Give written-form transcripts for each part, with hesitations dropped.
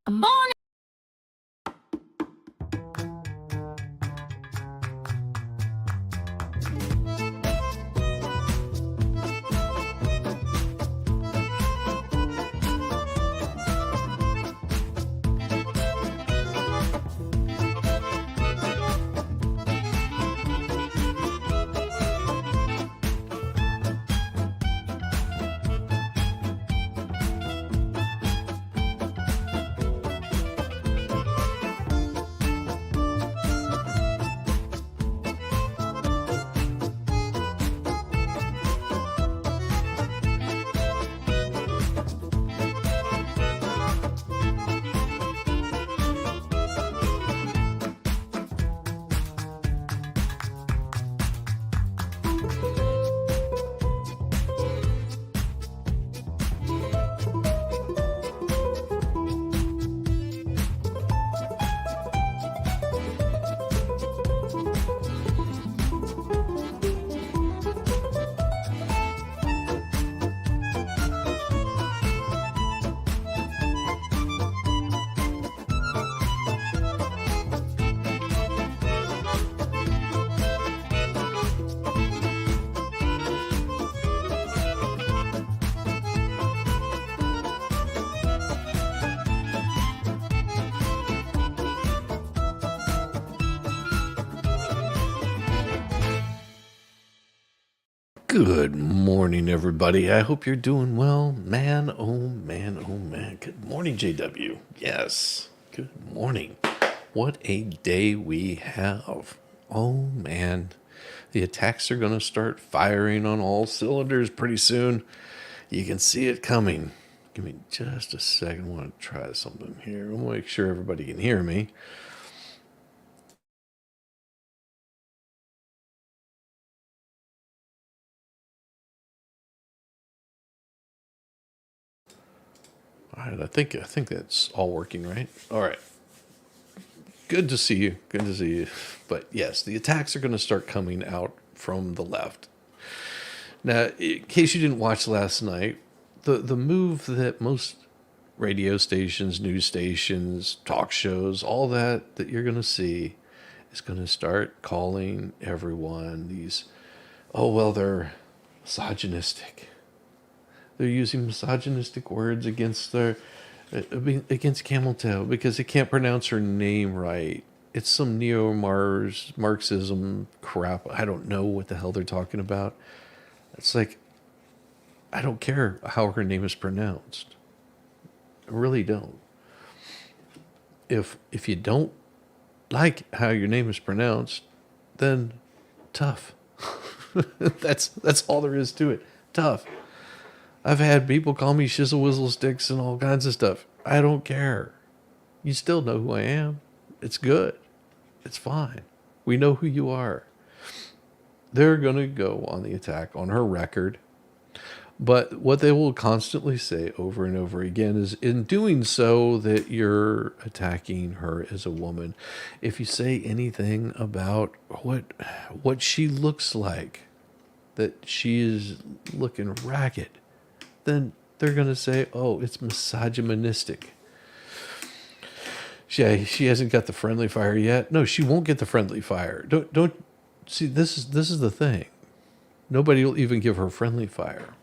Morning. Good morning, everybody. I hope you're doing well. Man, oh man, oh man. Good morning, JW. Yes, good morning. What a day we have. Oh man, the attacks are going to start firing on all cylinders pretty soon. You can see it coming. Give me just a second. I want to try something here. I want to make sure everybody can hear me. All right, I think that's all working, right? All right. Good to see you. Good to see you. But yes, the attacks are going to start coming out from the left. Now, in case you didn't watch last night, the move that most radio stations, news stations, talk shows, all that you're going to see is going to start calling everyone these, oh, well, they're misogynistic. They're using misogynistic words against against Camel Toe because they can't pronounce her name right. It's some Marxism crap. I don't know what the hell they're talking about. It's like, I don't care how her name is pronounced. I really don't. If you don't like how your name is pronounced, then tough. That's all there is to it. Tough. I've had people call me shizzle whizzle sticks and all kinds of stuff. I don't care. You still know who I am. It's good. It's fine. We know who you are. They're going to go on the attack on her record. But what they will constantly say over and over again is, in doing so, that you're attacking her as a woman. If you say anything about what she looks like, that she is looking ragged, then they're going to say, oh, it's misogynistic. She hasn't got the friendly fire yet. No, she won't get the friendly fire. Don't see, this is the thing. Nobody will even give her friendly fire.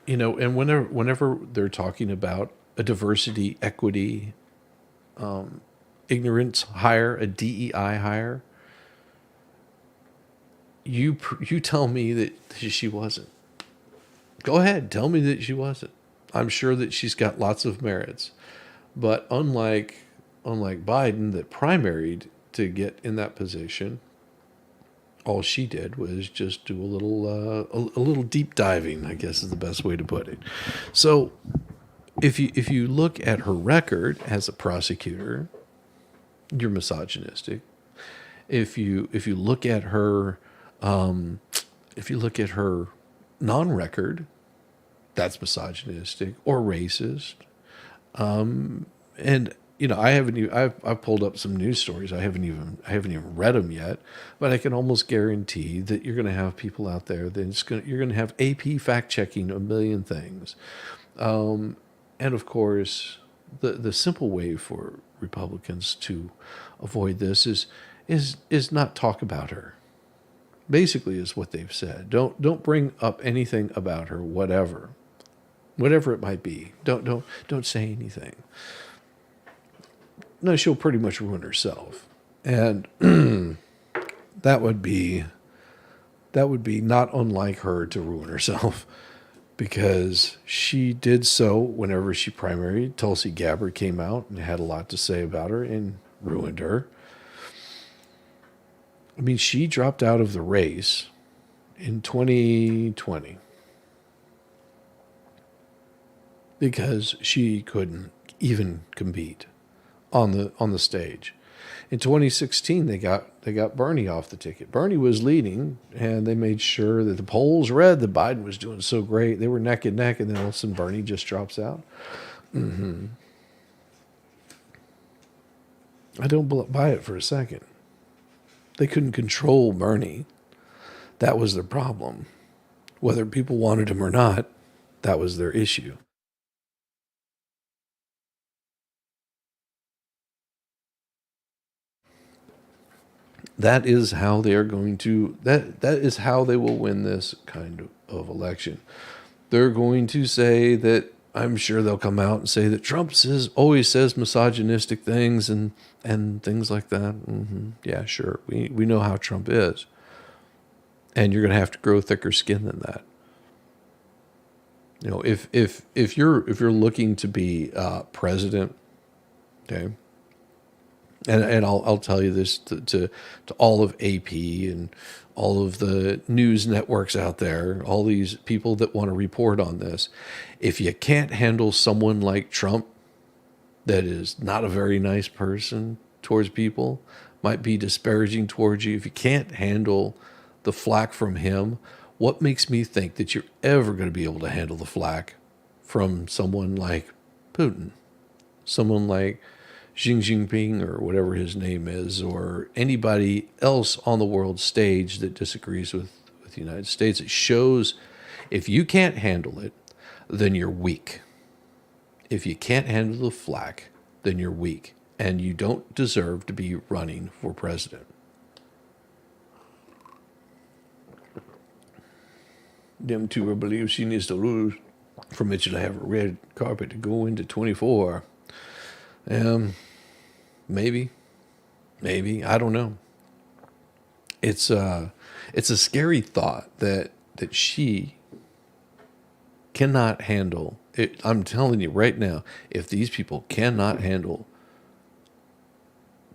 You know, and whenever they're talking about a diversity, equity, ignorance hire, a DEI hire, you tell me that she wasn't. Go ahead, tell me that she wasn't. I'm sure that she's got lots of merits. But unlike Biden, that primaried to get in that position, all she did was just do a little deep diving, I guess is the best way to put it. So if you look at her record as a prosecutor, you're misogynistic. If you look at her non-record, that's misogynistic or racist. And you know, I've pulled up some news stories. I haven't even read them yet, but I can almost guarantee that you're going to have people out there that you're going to have AP fact checking a million things. And of course, the simple way for Republicans to avoid this is not talk about her. Basically, is what they've said. Don't bring up anything about her, whatever it might be. Don't say anything. No, she'll pretty much ruin herself, and that would be not unlike her to ruin herself, because she did so whenever she primaried. Tulsi Gabbard came out and had a lot to say about her and ruined her. I mean, she dropped out of the race in 2020 because she couldn't even compete on the stage. In 2016, they got Bernie off the ticket. Bernie was leading, and they made sure that the polls read that Biden was doing so great. They were neck and neck, and then all of a sudden Bernie just drops out. I don't buy it for a second. They couldn't control Bernie. That was their problem. Whether people wanted him or not, that was their issue. That is how they are going to, that is how they will win this kind of election. They're going to say that, I'm sure they'll come out and say that Trump always says misogynistic things and things like that. Yeah, sure. We know how Trump is. And you're going to have to grow thicker skin than that. You know, if you're looking to be president, okay, and I'll tell you this to all of AP and all of the news networks out there, all these people that want to report on this, if you can't handle someone like Trump, that is not a very nice person towards people, might be disparaging towards you, if you can't handle the flack from him, what makes me think that you're ever going to be able to handle the flack from someone like Putin, someone like Xi Jinping, or whatever his name is, or anybody else on the world stage that disagrees with the United States? It shows, if you can't handle it, then you're weak. If you can't handle the flack, then you're weak, and you don't deserve to be running for president. Them two, I believe she needs to lose for Mitchell to have a red carpet to go into 24. Maybe, I don't know. It's a scary thought that she cannot handle it. I'm telling you right now, if these people cannot handle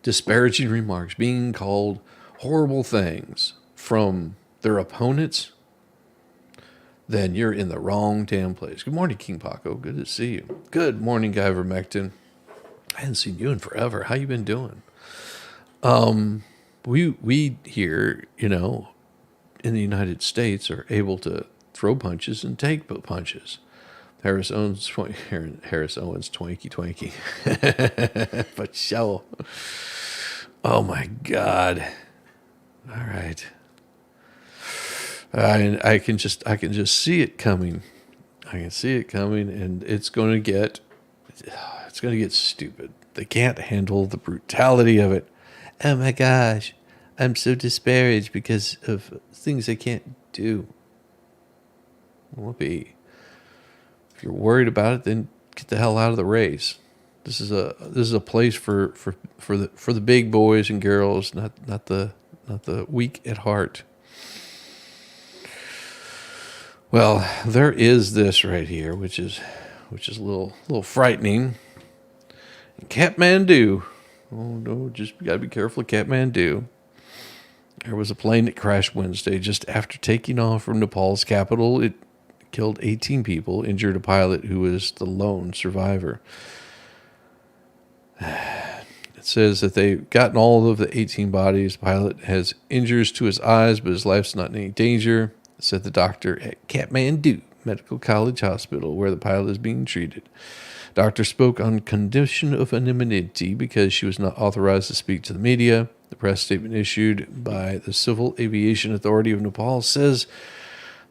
disparaging remarks, being called horrible things from their opponents, then you're in the wrong damn place. Good morning, King Paco. Good to see you. Good morning, Guy Vermectin. I hadn't seen you in forever. How you been doing? We here, you know, in the United States are able to throw punches and take punches. Harris Owens twanky. But show. Oh my God. All right. I can just see it coming. I can see it coming, and it's going to get stupid. They can't handle the brutality of it. Oh my gosh, I'm so disparaged because of things I can't do. Well, if you're worried about it, then get the hell out of the race. This is a place for the big boys and girls, not the weak at heart. Well, there is this right here, which is a little frightening. Kathmandu. Oh no, just gotta be careful of Kathmandu. There was a plane that crashed Wednesday just after taking off from Nepal's capital. It killed 18 people, injured a pilot who was the lone survivor. It says that they've gotten all of the 18 bodies. The pilot has injuries to his eyes, but his life's not in any danger, said the doctor at Kathmandu Medical College Hospital, where the pilot is being treated. Doctor spoke on condition of anonymity because she was not authorized to speak to the media. The press statement issued by the Civil Aviation Authority of Nepal says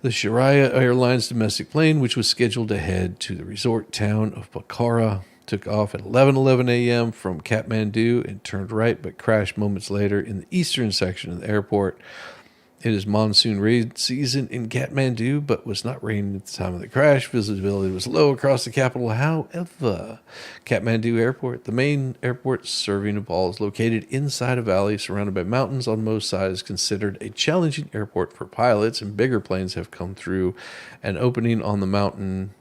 the Sharia Airlines domestic plane, which was scheduled to head to the resort town of Pokhara, Took off at 11:11 a.m. from Kathmandu and turned right, but crashed moments later in the eastern section of the airport. It is monsoon rain season in Kathmandu, but was not raining at the time of the crash. Visibility was low across the capital. However, Kathmandu Airport, the main airport serving Nepal, is located inside a valley surrounded by mountains on most sides, considered a challenging airport for pilots, and bigger planes have come through an opening on the mountain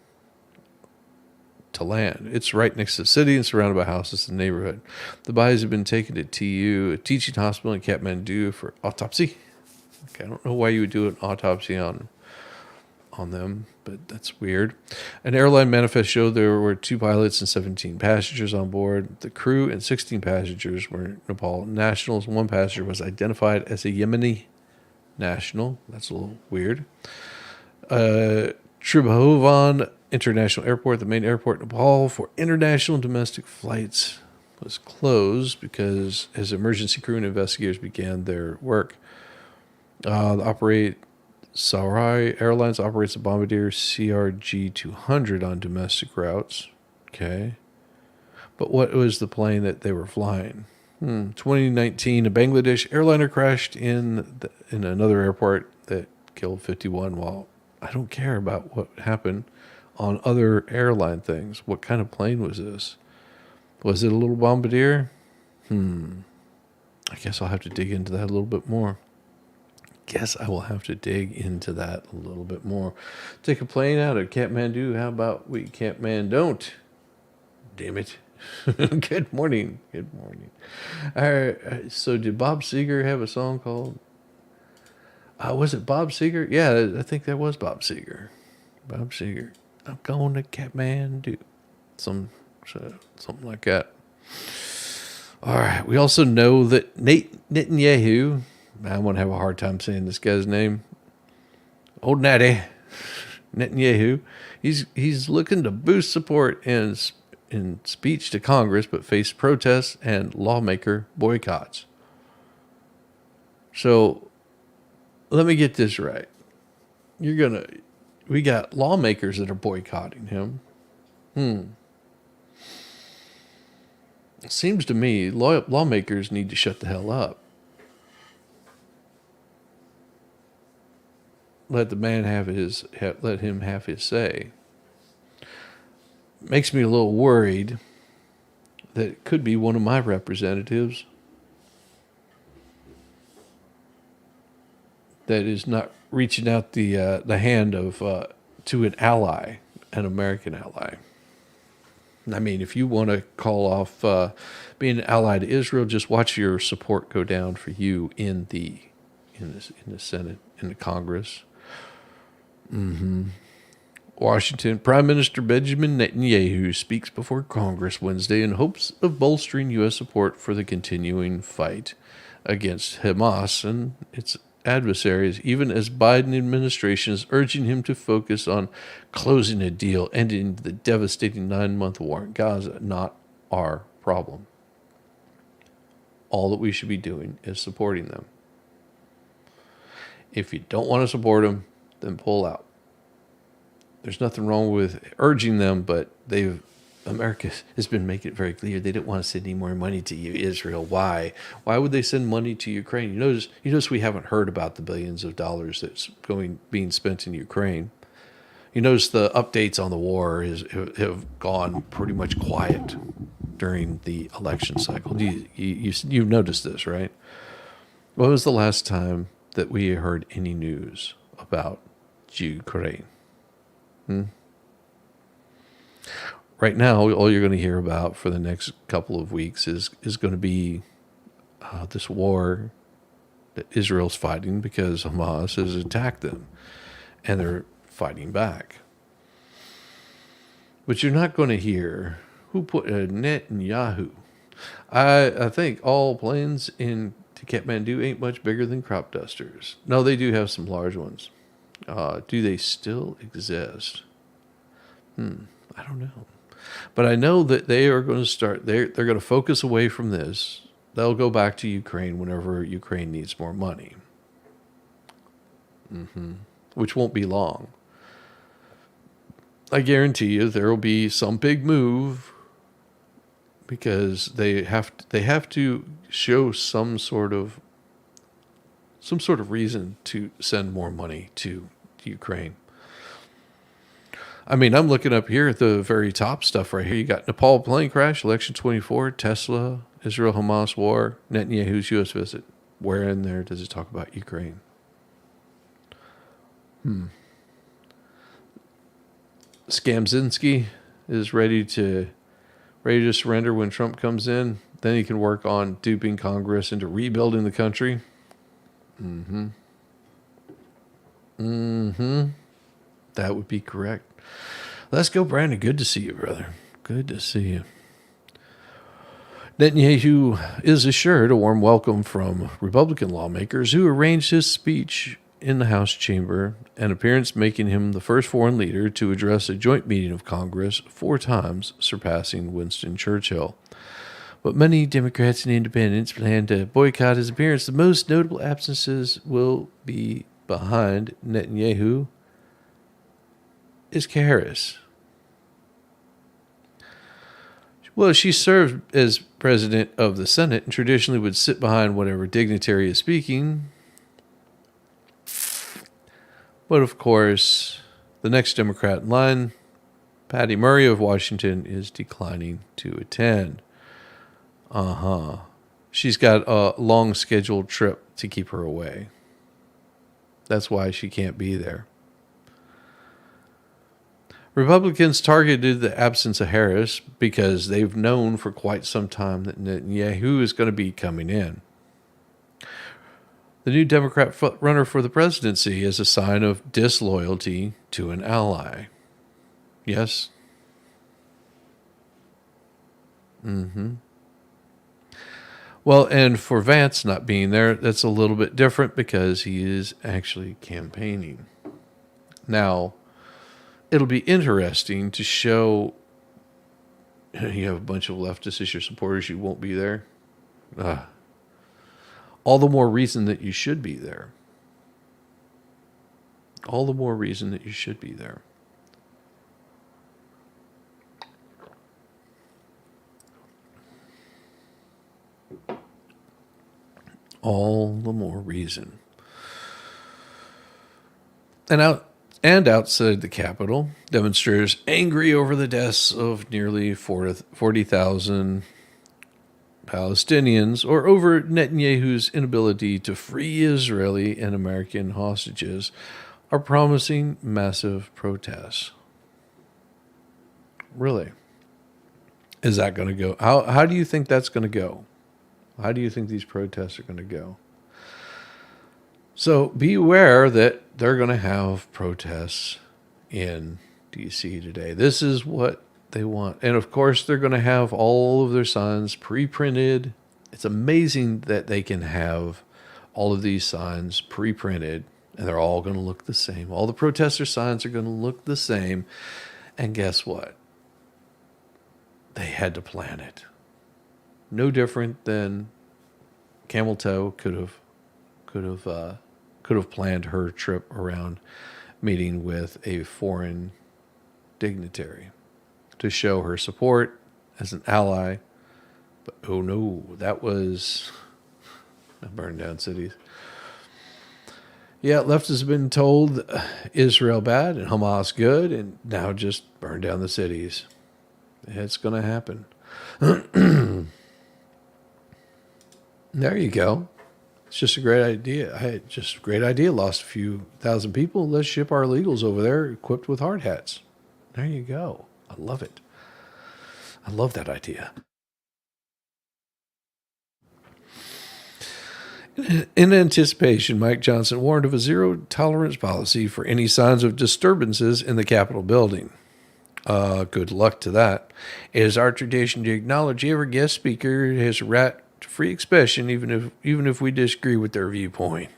to land. It's right next to the city and surrounded by houses in the neighborhood. The bodies have been taken to TU, a teaching hospital in Kathmandu, for autopsy. Okay, I don't know why you would do an autopsy on them, but that's weird. An airline manifest showed there were 2 pilots and 17 passengers on board. The crew and 16 passengers were Nepal nationals. 1 passenger was identified as a Yemeni national. That's a little weird. Tribhuvan International Airport, the main airport in Nepal for international and domestic flights, was closed because as emergency crew and investigators began their work. Sarai Airlines operates the Bombardier CRG-200 on domestic routes. Okay. But what was the plane that they were flying? 2019, a Bangladesh airliner crashed in another airport that killed 51. Well, I don't care about what happened on other airline things. What kind of plane was this? Was it a little Bombardier? I guess I'll have to dig into that a little bit more. Guess I will have to dig into that a little bit more. Take a plane out of Kathmandu. How about we don't? Damn it. Good morning. Good morning. All right. So did Bob Seger have a song called... was it Bob Seger? Yeah, I think that was Bob Seger. Bob Seger. I'm going to Kathmandu. Something like that. All right. We also know that Netanyahu... I'm going to have a hard time saying this guy's name. Old Natty Netanyahu. He's looking to boost support in speech to Congress, but faced protests and lawmaker boycotts. So let me get this right. We got lawmakers that are boycotting him. It seems to me lawmakers need to shut the hell up. Let the man let him have his say. Makes me a little worried that it could be one of my representatives that is not reaching out the hand of to an ally, an American ally. I mean, if you want to call off being an ally to Israel, just watch your support go down for you in the Senate, in the Congress. Washington, Prime Minister Benjamin Netanyahu speaks before Congress Wednesday in hopes of bolstering U.S. support for the continuing fight against Hamas and its adversaries, even as Biden administration is urging him to focus on closing a deal ending the devastating 9-month war in Gaza. Not our problem. All that we should be doing is supporting them. If you don't want to support them, then pull out. There's nothing wrong with urging them, but America has been making it very clear they don't want to send any more money to you, Israel. Why? Why would they send money to Ukraine? You notice we haven't heard about the billions of dollars that's being spent in Ukraine. You notice the updates on the war have gone pretty much quiet during the election cycle. You've noticed this, right? When was the last time that we heard any news about Ukraine? Right now, all you're going to hear about for the next couple of weeks is going to be this war that Israel's fighting because Hamas has attacked them, and they're fighting back. But you're not going to hear who put Netanyahu. I think all planes into Kathmandu ain't much bigger than crop dusters. No, they do have some large ones. Do they still exist? I don't know. But I know that they are going to start, they're going to focus away from this. They'll go back to Ukraine whenever Ukraine needs more money. Which won't be long. I guarantee you there will be some big move because they have to show some sort of reason to send more money to Ukraine. I mean, I'm looking up here at the very top stuff right here. You got Nepal plane crash, election 24, Tesla, Israel Hamas war, Netanyahu's U.S. visit. Where in there does it talk about Ukraine? Skamzinski is ready to surrender when Trump comes in. Then he can work on duping Congress into rebuilding the country. That would be correct. Let's go, Brandon. Good to see you, brother. Good to see you. Netanyahu is assured a warm welcome from Republican lawmakers who arranged his speech in the House chamber, an appearance making him the first foreign leader to address a joint meeting of Congress 4 times, surpassing Winston Churchill. But many Democrats and independents plan to boycott his appearance. The most notable absences will be behind Netanyahu is Harris. Well, she served as president of the Senate and traditionally would sit behind whatever dignitary is speaking. But of course, the next Democrat in line, Patty Murray of Washington, is declining to attend. She's got a long scheduled trip to keep her away. That's why she can't be there. Republicans targeted the absence of Harris because they've known for quite some time that Netanyahu is going to be coming in. The new Democrat runner for the presidency is a sign of disloyalty to an ally. Yes? Well, and for Vance not being there, that's a little bit different because he is actually campaigning. Now, it'll be interesting to show you have a bunch of leftists as your supporters, you won't be there. All the more reason that you should be there. All the more reason that you should be there. All the more reason. And outside the Capitol, demonstrators angry over the deaths of nearly 40,000 Palestinians or over Netanyahu's inability to free Israeli and American hostages are promising massive protests. Really? Is that going to go? How do you think that's going to go? How do you think these protests are going to go? So be aware that they're going to have protests in D.C. today. This is what they want. And of course, they're going to have all of their signs pre-printed. It's amazing that they can have all of these signs pre-printed and they're all going to look the same. All the protester signs are going to look the same. And guess what? They had to plan it. No different than Camel Toe could have planned her trip around meeting with a foreign dignitary to show her support as an ally. But oh no, that was burn down cities. Yeah, left has been told Israel bad and Hamas good, and now just burn down the cities. It's going to happen. There you go. It's just a great idea. Just a great idea. Lost a few thousand people. Let's ship our illegals over there equipped with hard hats. There you go. I love it. I love that idea. In anticipation, Mike Johnson warned of a zero-tolerance policy for any signs of disturbances in the Capitol building. Good luck to that. It is our tradition to acknowledge every guest speaker has a right to free expression, even if we disagree with their viewpoint.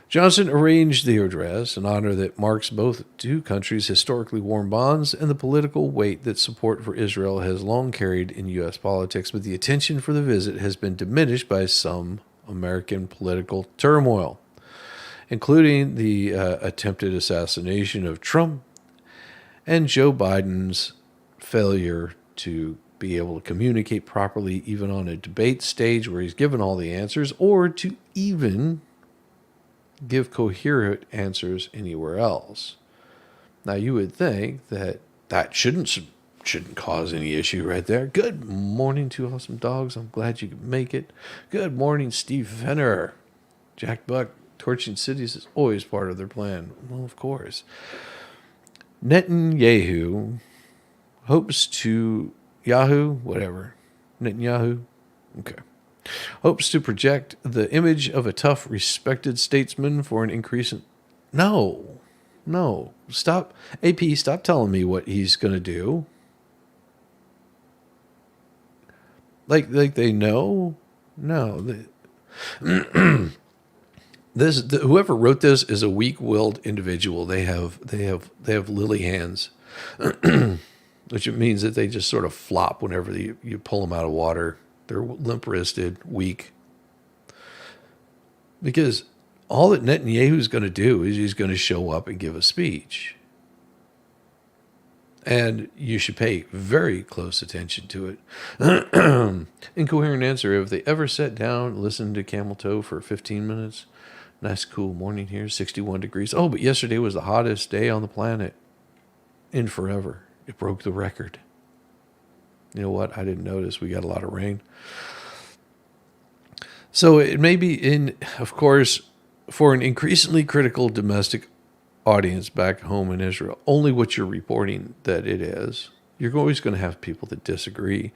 Johnson arranged the address, an honor that marks both two countries' historically warm bonds and the political weight that support for Israel has long carried in U.S. politics, but the attention for the visit has been diminished by some American political turmoil, including the attempted assassination of Trump and Joe Biden's failure to be able to communicate properly even on a debate stage where he's given all the answers, or to even give coherent answers anywhere else. Now, you would think that that shouldn't cause any issue right there. Good morning, Two Awesome Dogs. I'm glad you could make it. Good morning, Steve Fenner. Jack Buck, torching cities is always part of their plan. Well, of course. Netanyahu hopes to Netanyahu, okay, hopes to project the image of a tough, respected statesman for an increase in... No, stop. AP, stop telling me what he's going to do. Like they know? No. Whoever wrote this is a weak-willed individual. They have lily hands, which means that they just sort of flop whenever you pull them out of water. They're limp-wristed, weak. Because all that Netanyahu's going to do is he's going to show up and give a speech. And you should pay very close attention to it. Incoherent answer, have they ever sat down and listened to Camel Toe for 15 minutes? Nice cool morning here, 61 degrees. Oh, but yesterday was the hottest day on the planet in forever. It broke the record. You know what? I didn't notice. We got a lot of rain. So it may be of course, for an increasingly critical domestic audience back home in Israel, only what you're reporting that it is. You're always going to have people that disagree.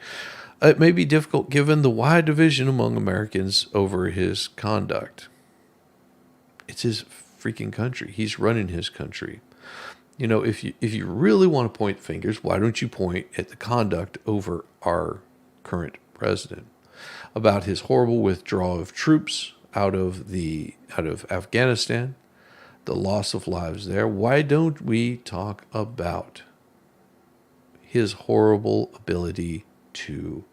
It may be difficult given the wide division among Americans over his conduct. It's his freaking country. He's running his country. You know, if you really want to point fingers, why don't you point at the conduct over our current president, about his horrible withdrawal of troops out of Afghanistan, the loss of lives there. Why don't we talk about his horrible ability to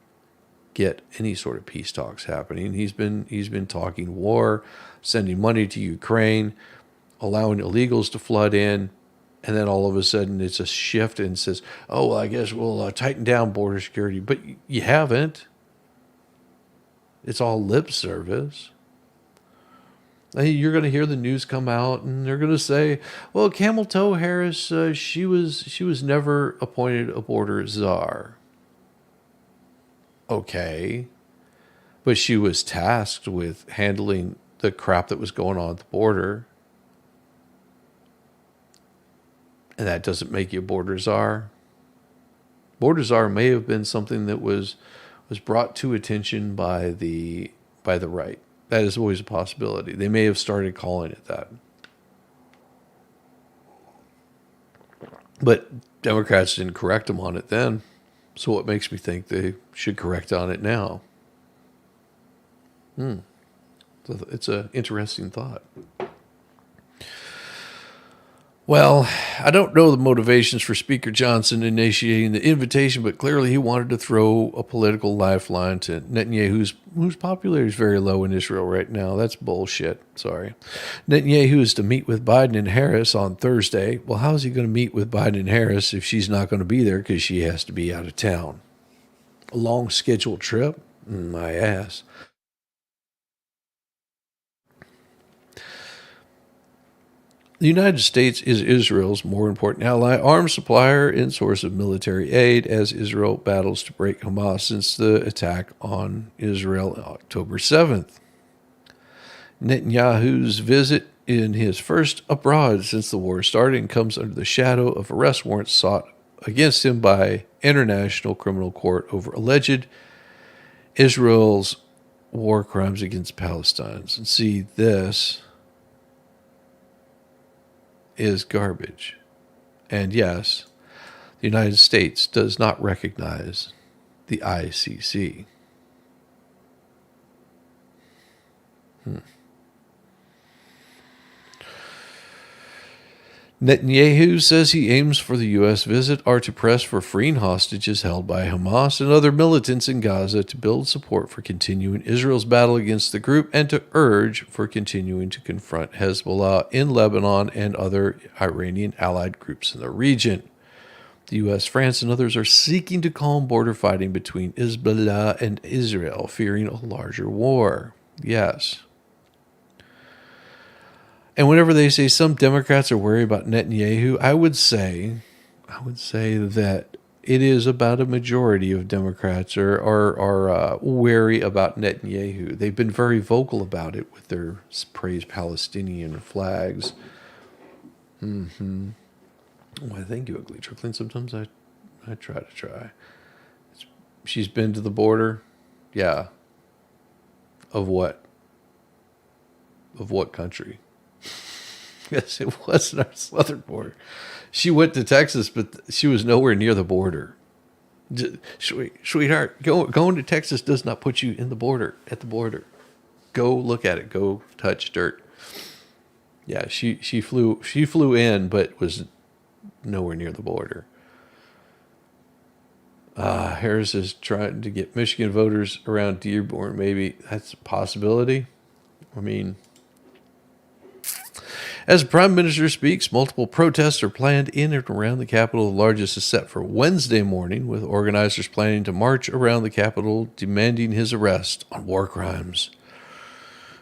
get any sort of peace talks happening? He's been talking war, sending money to Ukraine, allowing illegals to flood in, and then all of a sudden it's a shift and says, oh, well, I guess we'll tighten down border security. But you haven't. It's all lip service. You're going to hear the news come out, and they're going to say, well, Camel Toe Harris, she was never appointed a border czar. Okay. But she was tasked with handling the crap that was going on at the border. And that doesn't make you a border czar. Border czar may have been something that was brought to attention by the right. That is always a possibility. They may have started calling it that. But Democrats didn't correct them on it then. So what makes me think they should correct on it now? So it's an interesting thought. Well, I don't know the motivations for Speaker Johnson initiating the invitation, but clearly he wanted to throw a political lifeline to Netanyahu, whose popularity is very low in Israel right now. That's bullshit. Sorry. Netanyahu is to meet with Biden and Harris on Thursday. Well, how is he going to meet with Biden and Harris if she's not going to be there because she has to be out of town? A long scheduled trip? My ass. The United States is Israel's more important ally, arms supplier, and source of military aid as Israel battles to break Hamas since the attack on Israel on October 7th. Netanyahu's visit in his first abroad since the war started comes under the shadow of arrest warrants sought against him by International Criminal Court over alleged Israel's war crimes against Palestinians. And see, this is garbage. And yes, the United States does not recognize the ICC. Netanyahu says he aims for the U.S. visit are to press for freeing hostages held by Hamas and other militants in Gaza, to build support for continuing Israel's battle against the group, and to urge for continuing to confront Hezbollah in Lebanon and other Iranian allied groups in the region. The U.S., France, and others are seeking to calm border fighting between Hezbollah and Israel, fearing a larger war. Yes. And whenever they say some Democrats are worried about Netanyahu, I would say that it is about a majority of Democrats are wary about Netanyahu. They've been very vocal about it with their praise Palestinian flags. Why, thank you, Ugly Trickling. Sometimes I try to try. She's been to the border? Yeah. Of what? Of what country? Yes, it wasn't our southern border. She went to Texas, but she was nowhere near the border. Sweetheart, going to Texas does not put you in the border, at the border. Go look at it. Go touch dirt. Yeah, she flew in, but was nowhere near the border. Harris is trying to get Michigan voters around Dearborn. Maybe that's a possibility. I mean, as the Prime Minister speaks, multiple protests are planned in and around the Capitol. The largest is set for Wednesday morning, with organizers planning to march around the Capitol demanding his arrest on war crimes.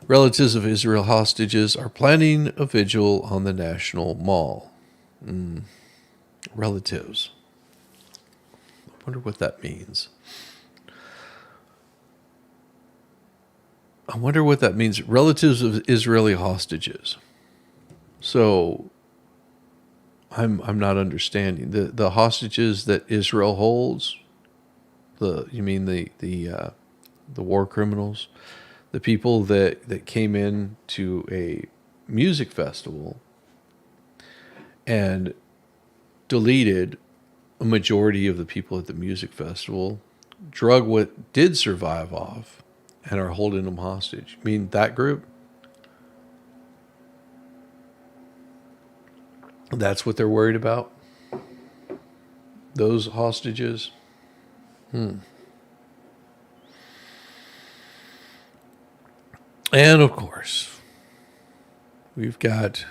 Relatives of Israel hostages are planning a vigil on the National Mall. Relatives. I wonder what that means. I wonder what that means. Relatives of Israeli hostages. So I'm not understanding the hostages that Israel holds. You mean the war criminals, the people that came in to a music festival and deleted a majority of the people at the music festival, drug what did survive off, and are holding them hostage. I mean, that group? That's what they're worried about? Those hostages? And of course, we've got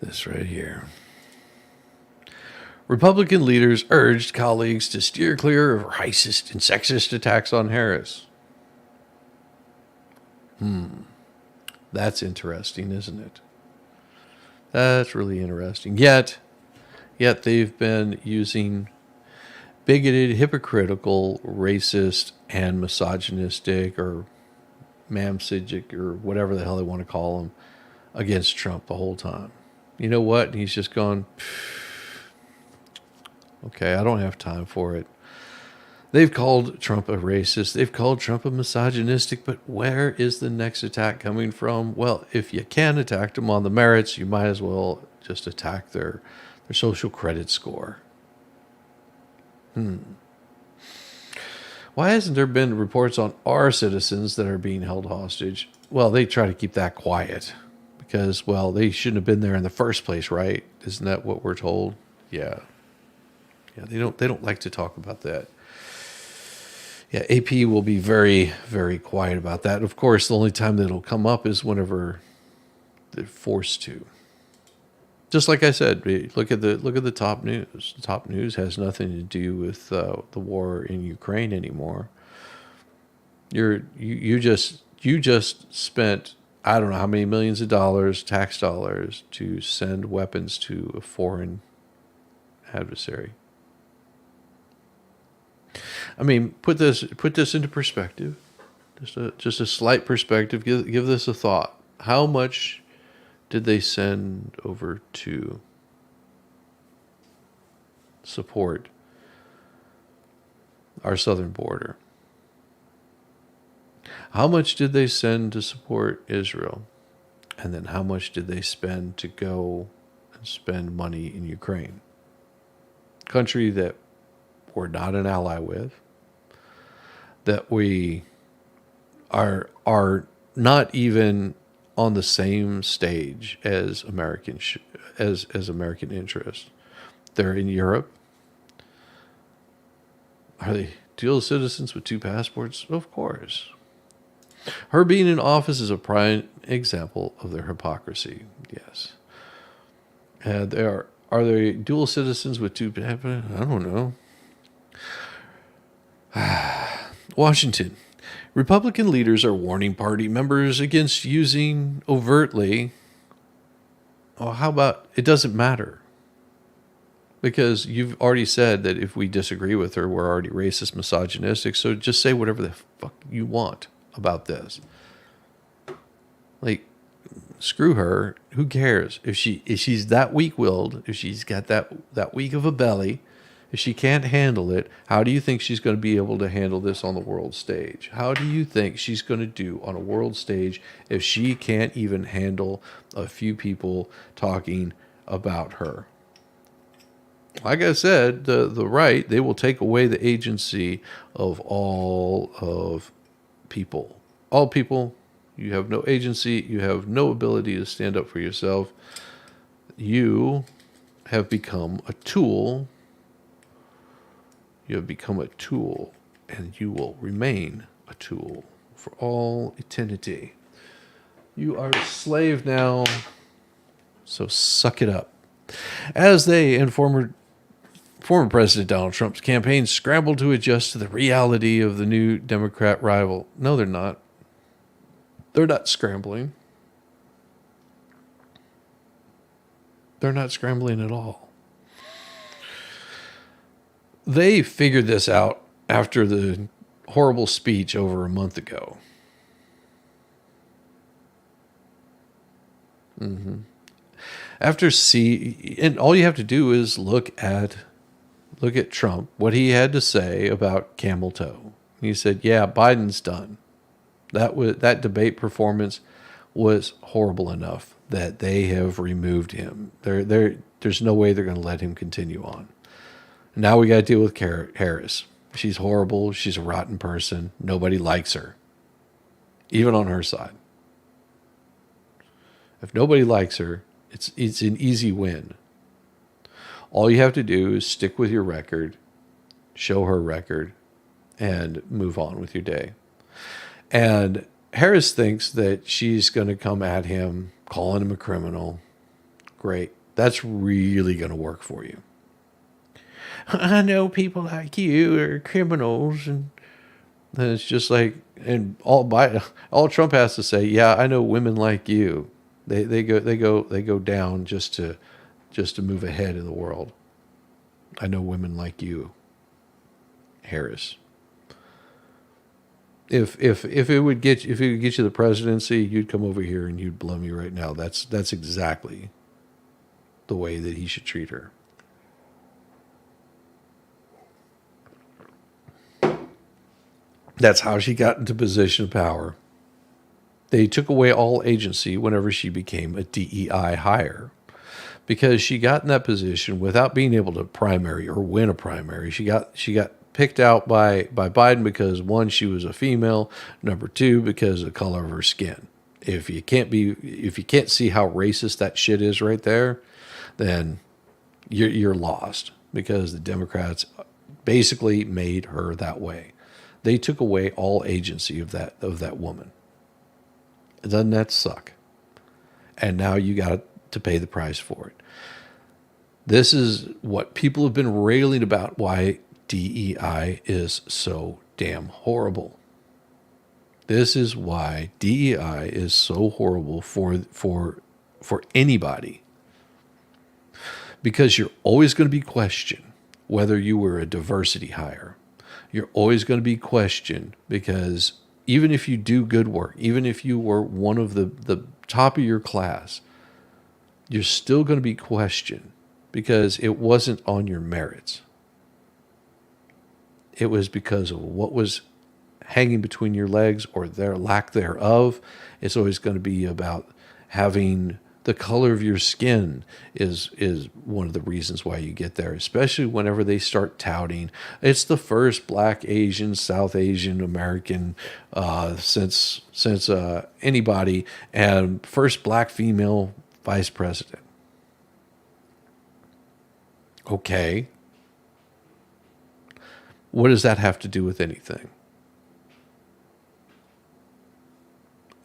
this right here. Republican leaders urged colleagues to steer clear of racist and sexist attacks on Harris. That's interesting, isn't it? That's really interesting. Yet they've been using bigoted, hypocritical, racist, and misogynistic or mamsigic or whatever the hell they want to call them against Trump the whole time. You know what? And he's just gone, okay, I don't have time for it. They've called Trump a racist. They've called Trump a misogynistic. But where is the next attack coming from? Well, if you can attack them on the merits, you might as well just attack their social credit score. Why hasn't there been reports on our citizens that are being held hostage? Well, they try to keep that quiet because, well, they shouldn't have been there in the first place, right? Isn't that what we're told? Yeah. They don't like to talk about that. Yeah, AP will be very, very quiet about that. Of course, the only time that it'll come up is whenever they're forced to. Just like I said, look at the top news. The top news has nothing to do with the war in Ukraine anymore. You just spent, I don't know how many millions of dollars, tax dollars, to send weapons to a foreign adversary. I mean, put this into perspective. Just a slight perspective. Give this a thought. How much did they send over to support our southern border? How much did they send to support Israel? And then how much did they spend to go and spend money in Ukraine? Country that we're not an ally with, that we are not even on the same stage as American as American interests. They're in Europe. Are they dual citizens with 2 passports? Of course. Her being in office is a prime example of their hypocrisy. Yes. And Are they dual citizens with two? I don't know. Washington. Republican leaders are warning party members against using overtly. Oh, how about it doesn't matter? Because you've already said that if we disagree with her, we're already racist, misogynistic. So just say whatever the fuck you want about this. Like, screw her. Who cares if she's that weak-willed? If she's got that weak of a belly, if she can't handle it, how do you think she's going to be able to handle this on the world stage? How do you think she's going to do on a world stage if she can't even handle a few people talking about her? Like I said, the right, they will take away the agency of all of people. All people, you have no agency. You have no ability to stand up for yourself. You have become a tool. You have become a tool, and you will remain a tool for all eternity. You are a slave now, so suck it up. As they and former President Donald Trump's campaign scrambled to adjust to the reality of the new Democrat rival. No, they're not. They're not scrambling. They're not scrambling at all. They figured this out after the horrible speech over a month ago. And all you have to do is look at Trump, what he had to say about camel toe. He said, yeah, Biden's done. That debate performance was horrible enough that they have removed him. There's no way they're going to let him continue on. Now we got to deal with Harris. She's horrible. She's a rotten person. Nobody likes her, even on her side. If nobody likes her, it's an easy win. All you have to do is stick with your record, show her record, and move on with your day. And Harris thinks that she's going to come at him, calling him a criminal. Great. That's really going to work for you. I know people like you are criminals, and then it's just like, and all Trump has to say, yeah, I know women like you. They go down just to move ahead in the world. I know women like you, Harris. If it would get you the presidency, you'd come over here and you'd blow me right now. That's exactly the way that he should treat her. That's how she got into position of power. They took away all agency whenever she became a DEI hire, because she got in that position without being able to primary or win a primary. She got picked out by Biden because, one, she was a female, number two, because of the color of her skin. If you can't see how racist that shit is right there, then you're lost, because the Democrats basically made her that way. They took away all agency of that woman. Doesn't that suck? And now you got to pay the price for it. This is what people have been railing about, why DEI is so damn horrible. This is why DEI is so horrible for anybody. Because you're always going to be questioned whether you were a diversity hire. You're always going to be questioned, because even if you do good work, even if you were one of the top of your class, you're still going to be questioned, because it wasn't on your merits. It was because of what was hanging between your legs, or their lack thereof. It's always going to be about having the color of your skin is one of the reasons why you get there, especially whenever they start touting it's the first Black, Asian, South Asian American since anybody, and first Black female vice president. Okay. What does that have to do with anything?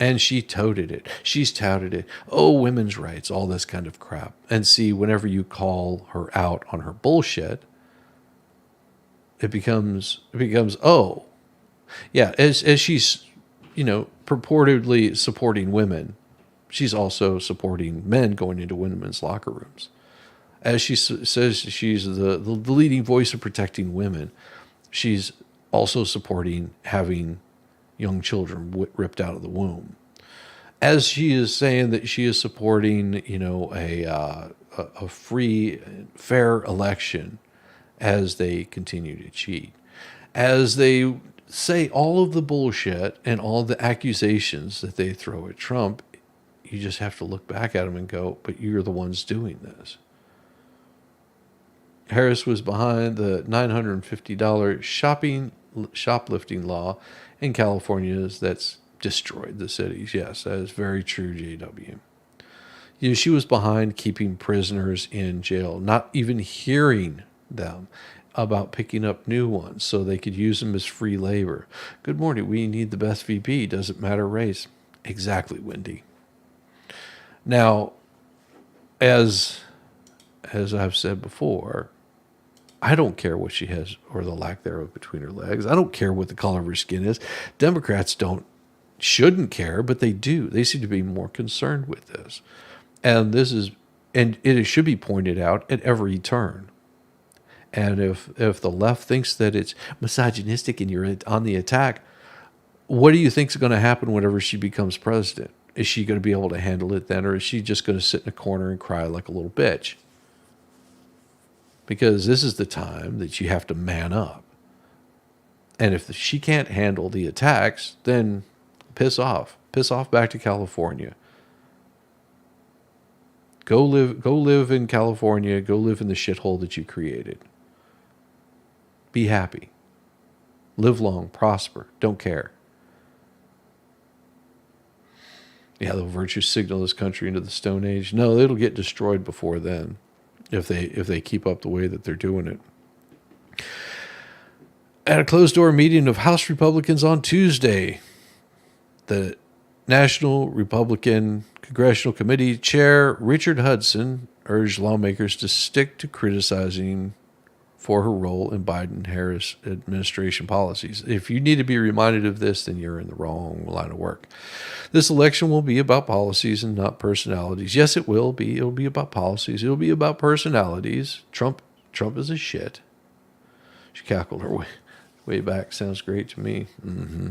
And she toted it. She's touted it. Oh, women's rights, all this kind of crap. And see, whenever you call her out on her bullshit, it becomes oh, yeah, as she's, purportedly supporting women, she's also supporting men going into women's locker rooms. As she says she's the leading voice of protecting women, she's also supporting having young children ripped out of the womb. As she is saying that she is supporting, a free, fair election as they continue to cheat. As they say all of the bullshit and all the accusations that they throw at Trump, you just have to look back at them and go, but you're the ones doing this. Harris was behind the $950 shoplifting law in California that's destroyed the cities. Yes, that is very true, JW. She was behind keeping prisoners in jail, not even hearing them about picking up new ones so they could use them as free labor. Good morning. We need the best VP. Doesn't matter race. Exactly, Wendy. Now, as I've said before, I don't care what she has or the lack thereof between her legs. I don't care what the color of her skin is. Democrats shouldn't care, but they do. They seem to be more concerned with this. And it should be pointed out at every turn. And if the left thinks that it's misogynistic and you're on the attack, what do you think is going to happen whenever she becomes president? Is she going to be able to handle it then, or is she just going to sit in a corner and cry like a little bitch? Because this is the time that you have to man up. And if she can't handle the attacks, then piss off. Piss off back to California. Go live in California. Go live in the shithole that you created. Be happy. Live long, prosper. Don't care. Yeah, they'll virtue signal this country into the Stone Age. No, it'll get destroyed before then, if they keep up the way that they're doing it. At a closed-door meeting of House Republicans on Tuesday, the National Republican Congressional Committee Chair Richard Hudson urged lawmakers to stick to criticizing for her role in Biden-Harris administration policies. If you need to be reminded of this, then you're in the wrong line of work. This election will be about policies and not personalities. Yes, it will be. It'll be about policies. It'll be about personalities. Trump is a shit. She cackled her way back. Sounds great to me. Mm-hmm.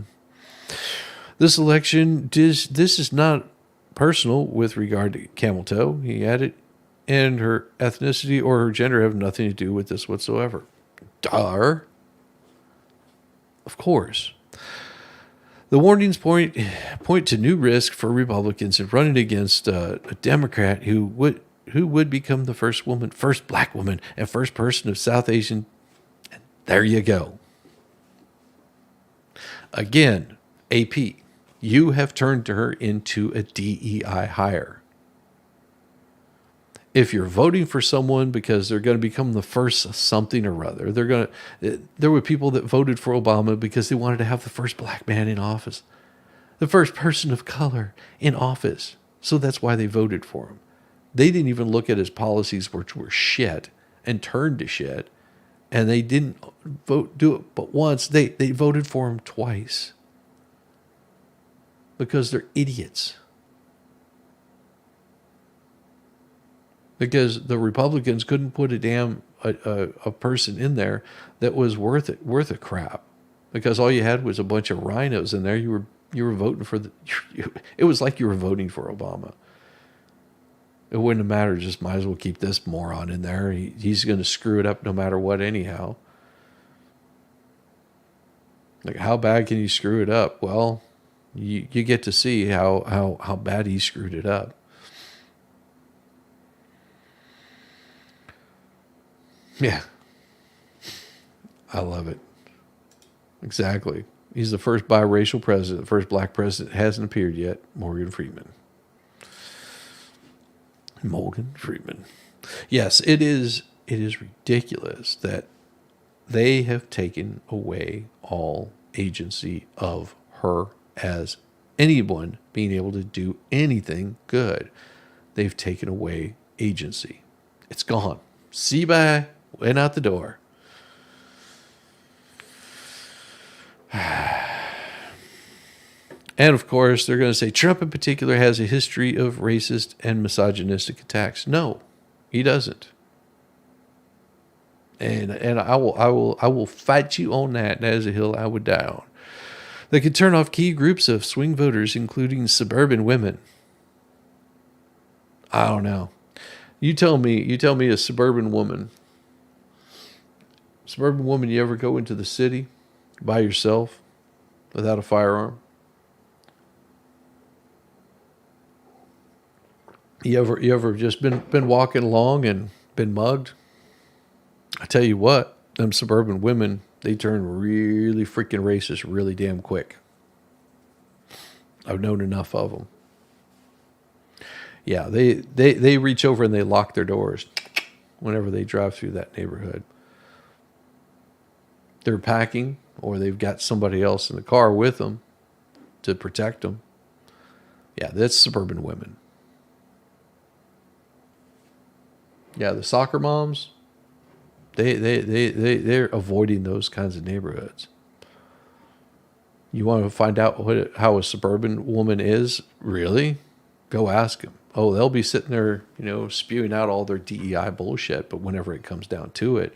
This election, this is not personal with regard to Camel Toe, he added, and her ethnicity or her gender have nothing to do with this whatsoever. Duh. Of course. The warnings point to new risk for Republicans in running against a Democrat who would become the first black woman, and first person of South Asian. And there you go. Again, AP, you have turned her into a DEI hire. If you're voting for someone because they're going to become the first something or other, there were people that voted for Obama because they wanted to have the first black man in office, the first person of color in office. So that's why they voted for him. They didn't even look at his policies, which were shit and turned to shit. And they didn't do it but once. They voted for him twice because they're idiots. Because the Republicans couldn't put a person in there that was worth a crap. Because all you had was a bunch of rhinos in there. You were voting for it was like you were voting for Obama. It wouldn't have mattered. Just might as well keep this moron in there. He's going to screw it up no matter what anyhow. Like, how bad can you screw it up? Well, you get to see how bad he screwed it up. Yeah. I love it. Exactly. He's the first biracial president, the first black president. Hasn't appeared yet. Morgan Freeman. Yes, it is ridiculous that they have taken away all agency of her as anyone being able to do anything good. They've taken away agency. It's gone. See you, bye. Went out the door. And of course, they're going to say Trump in particular has a history of racist and misogynistic attacks. No, he doesn't. And I will fight you on that. That is a hill I would die on. They could turn off key groups of swing voters, including suburban women. I don't know. You tell me a suburban woman, you ever go into the city by yourself without a firearm? You ever just been walking along and been mugged? I tell you what, them suburban women, they turn really freaking racist really damn quick. I've known enough of them. Yeah, they reach over and they lock their doors whenever they drive through that neighborhood. They're packing, or they've got somebody else in the car with them to protect them. Yeah, that's suburban women. Yeah, the soccer moms, they're avoiding those kinds of neighborhoods. You want to find out how a suburban woman is? Really? Go ask them. Oh, they'll be sitting there, spewing out all their DEI bullshit, but whenever it comes down to it,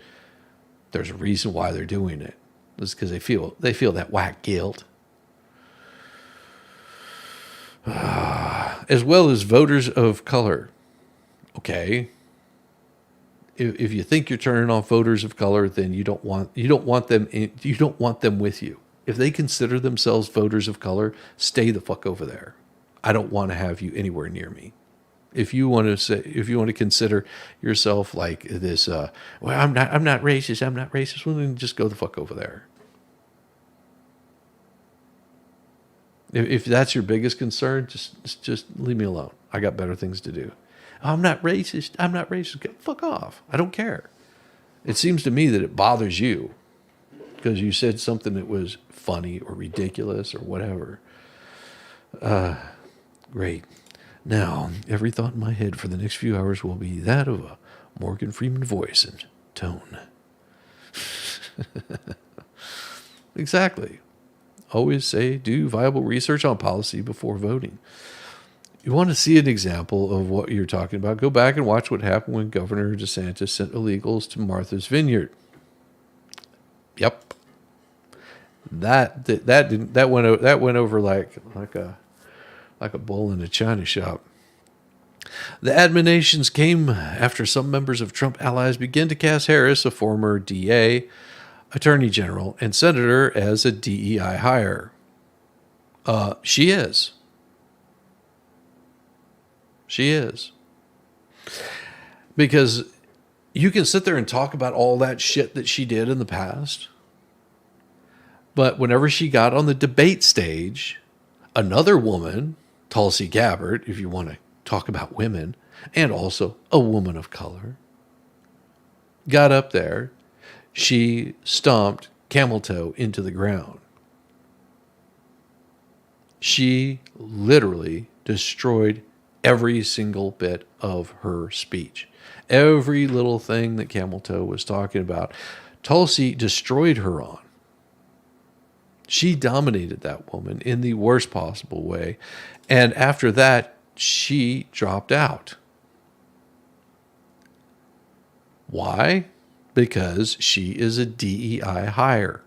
there's a reason why they're doing it. It's because they feel that whack guilt. As well as voters of color. Okay. If you think you're turning off voters of color, then you don't want them with you. If they consider themselves voters of color, stay the fuck over there. I don't want to have you anywhere near me. If you want to consider yourself like this, well, I'm not racist. Well, then just go the fuck over there. If that's your biggest concern, just leave me alone. I got better things to do. I'm not racist. Fuck off. I don't care. It seems to me that it bothers you because you said something that was funny or ridiculous or whatever. Great. Now, every thought in my head for the next few hours will be that of a Morgan Freeman voice and tone. Exactly. Always say, do viable research on policy before voting. You want to see an example of what you're talking about, go back and watch what happened when Governor DeSantis sent illegals to Martha's Vineyard. Yep. That went over like a bull in a china shop. The admonitions came after some members of Trump allies began to cast Harris, a former DA, Attorney General, and Senator, as a DEI hire. She is. She is. Because you can sit there and talk about all that shit that she did in the past, but whenever she got on the debate stage, another woman, Tulsi Gabbard, if you want to talk about women, and also a woman of color, got up there. She stomped camel toe into the ground. She literally destroyed every single bit of her speech. Every little thing that camel toe was talking about, Tulsi destroyed her on. She dominated that woman in the worst possible way. And after that, she dropped out. Why? Because she is a DEI hire.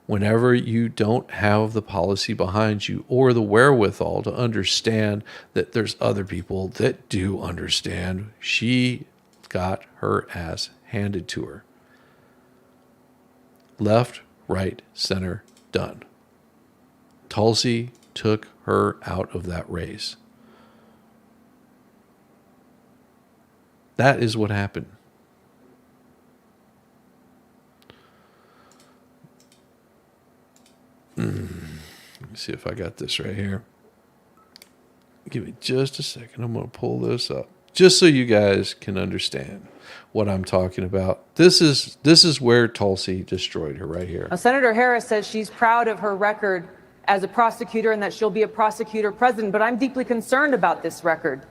Whenever you don't have the policy behind you or the wherewithal to understand that there's other people that do understand, she got her ass handed to her. Left, right, center, done. Tulsi took her out of that race. That is what happened. Let me see if I got this right here. Give me just a second. I'm going to pull this up just so you guys can understand what I'm talking about. This is where Tulsi destroyed her right here. Senator Harris says she's proud of her record as a prosecutor and that she'll be a prosecutor president, but I'm deeply concerned about this record.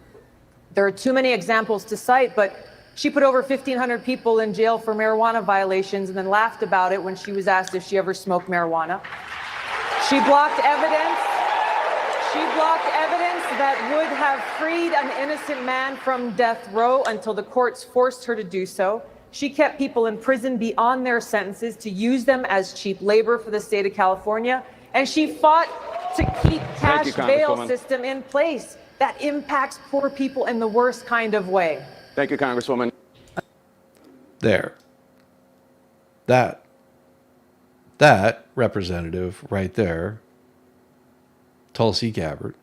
There are too many examples to cite, but she put over 1,500 people in jail for marijuana violations and then laughed about it when she was asked if she ever smoked marijuana. She blocked evidence. She blocked evidence that would have freed an innocent man from death row until the courts forced her to do so. She kept people in prison beyond their sentences to use them as cheap labor for the state of California. And she fought to keep cash bail system in place that impacts poor people in the worst kind of way. Thank you, Congresswoman. There. That representative right there, Tulsi Gabbard,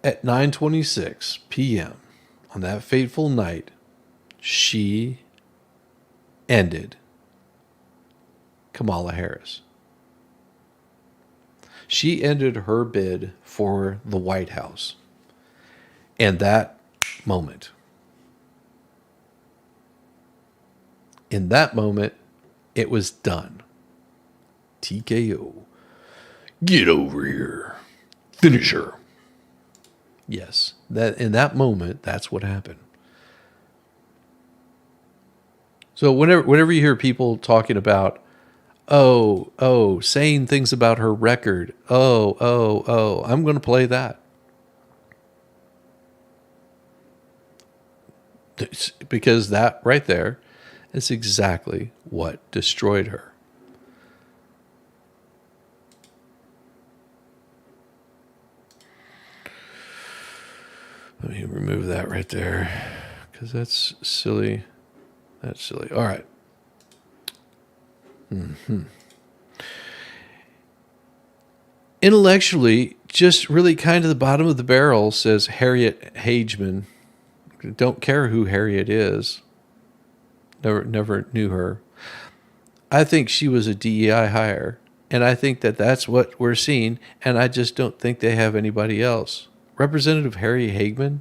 at 9:26 p.m. on that fateful night, she ended Kamala Harris. She ended her bid for the White House. And that moment, in that moment, it was done. TKO. Get over here. Finish her. Yes, that in that moment, that's what happened. So whenever you hear people talking about, saying things about her record, I'm going to play that. Because that right there is exactly what destroyed her. Let me remove that right there because that's silly. That's silly. All right. Intellectually, just really kind of the bottom of the barrel, says Harriet Hageman. Don't care who Harriet is. Never knew her. I think she was a DEI hire, and I think that that's what we're seeing, and I just don't think they have anybody else. Representative Harry Hageman,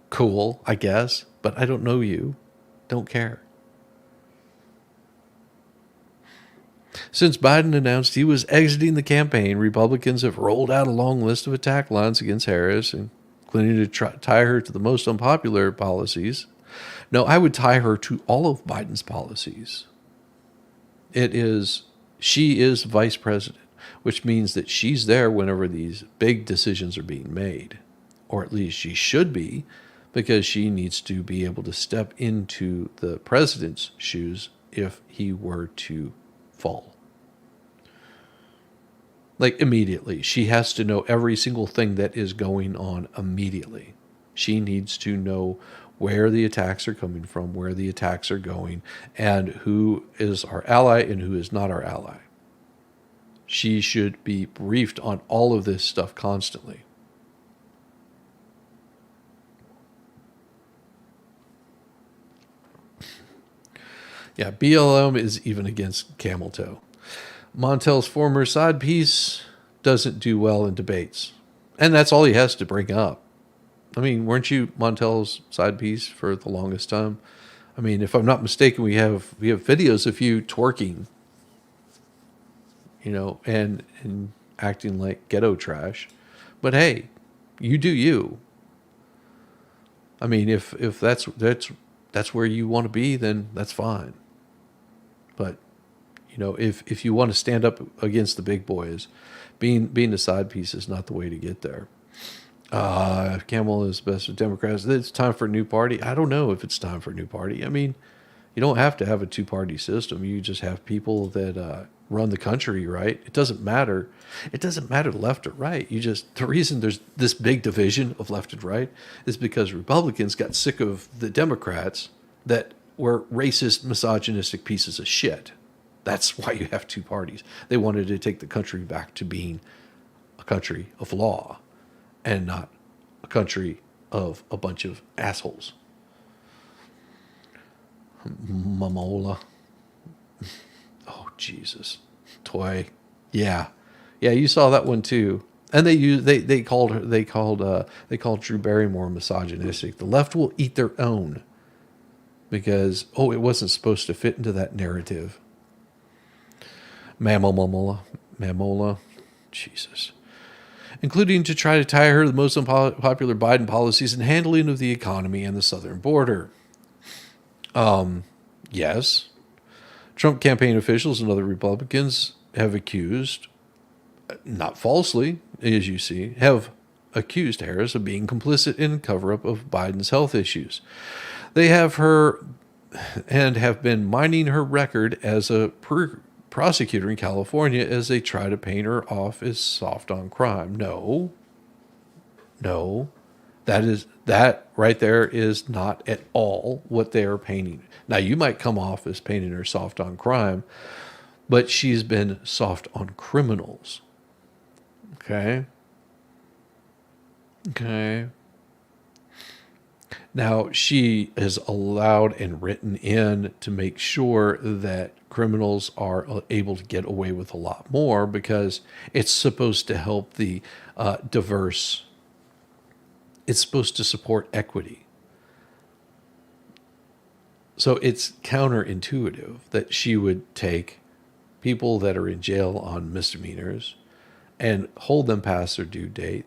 cool, I guess, but I don't know you. Don't care. Since Biden announced he was exiting the campaign, Republicans have rolled out a long list of attack lines against Harris, including to tie her to the most unpopular policies. No, I would tie her to all of Biden's policies. She is vice president, which means that she's there whenever these big decisions are being made, or at least she should be, because she needs to be able to step into the president's shoes if he were to fall. Like immediately. She has to know every single thing that is going on immediately. She needs to know where the attacks are coming from, where the attacks are going, and who is our ally and who is not our ally. She should be briefed on all of this stuff constantly. Yeah, BLM is even against camel toe. Montel's former side piece doesn't do well in debates. And that's all he has to bring up. I mean, weren't you Montel's side piece for the longest time? I mean, if I'm not mistaken, we have videos of you twerking, and acting like ghetto trash. But hey, you do you. I mean, if that's where you want to be, then that's fine. But if you want to stand up against the big boys, being the side piece is not the way to get there. Camel is best with Democrats. It's time for a new party. I don't know if it's time for a new party. I mean, you don't have to have a two-party system. You just have people that run the country, right? It doesn't matter. It doesn't matter left or right. The reason there's this big division of left and right is because Republicans got sick of the Democrats that were racist, misogynistic pieces of shit. That's why you have two parties. They wanted to take the country back to being a country of law and not a country of a bunch of assholes. Mamola. Oh, Jesus. Toy. Yeah. Yeah, you saw that one too. And they called Drew Barrymore misogynistic. The left will eat their own because it wasn't supposed to fit into that narrative. Mamola, Jesus, including to try to tie her to the most unpopular Biden policies and handling of the economy and the southern border. Yes, Trump campaign officials and other Republicans have accused, not falsely, as you see, have accused Harris of being complicit in the cover-up of Biden's health issues. They have her and have been mining her record as a prosecutor in California as they try to paint her off as soft on crime. No, that right there is not at all what they are painting. Now, you might come off as painting her soft on crime, but she's been soft on criminals. Okay. Now, she is allowed and written in to make sure that criminals are able to get away with a lot more because it's supposed to help the diverse. It's supposed to support equity. So it's counterintuitive that she would take people that are in jail on misdemeanors and hold them past their due date.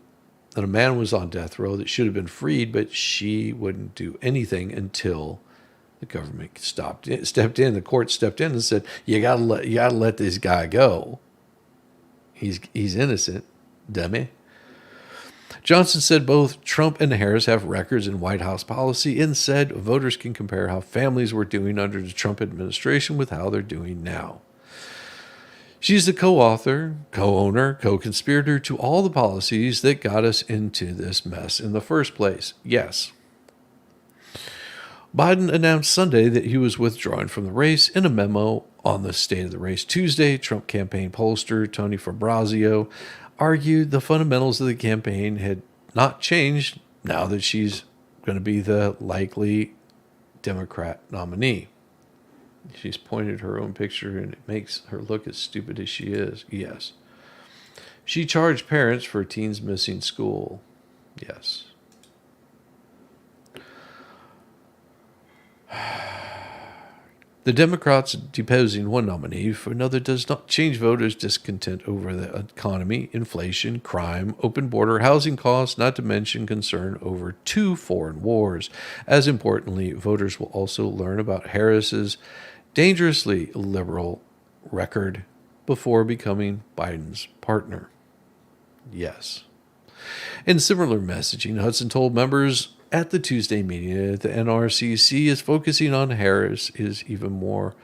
That a man was on death row that should have been freed, but she wouldn't do anything until the government stepped in. The court stepped in and said, "You gotta let this guy go. He's innocent, dummy." Johnson said both Trump and Harris have records in White House policy and said voters can compare how families were doing under the Trump administration with how they're doing now. She's the co-author, co-owner, co-conspirator to all the policies that got us into this mess in the first place. Yes. Biden announced Sunday that he was withdrawing from the race in a memo on the state of the race Tuesday. Trump campaign pollster Tony Fabrizio argued the fundamentals of the campaign had not changed now that she's going to be the likely Democrat nominee. She's pointed her own picture and it makes her look as stupid as she is. Yes. She charged parents for teens missing school. Yes. The Democrats deposing one nominee for another does not change voters' discontent over the economy, inflation, crime, open border, housing costs, not to mention concern over 2 foreign wars. As importantly, voters will also learn about Harris's dangerously liberal record before becoming Biden's partner. Yes. In similar messaging, Hudson told members at the Tuesday meeting that the NRCC is focusing on Harris is even more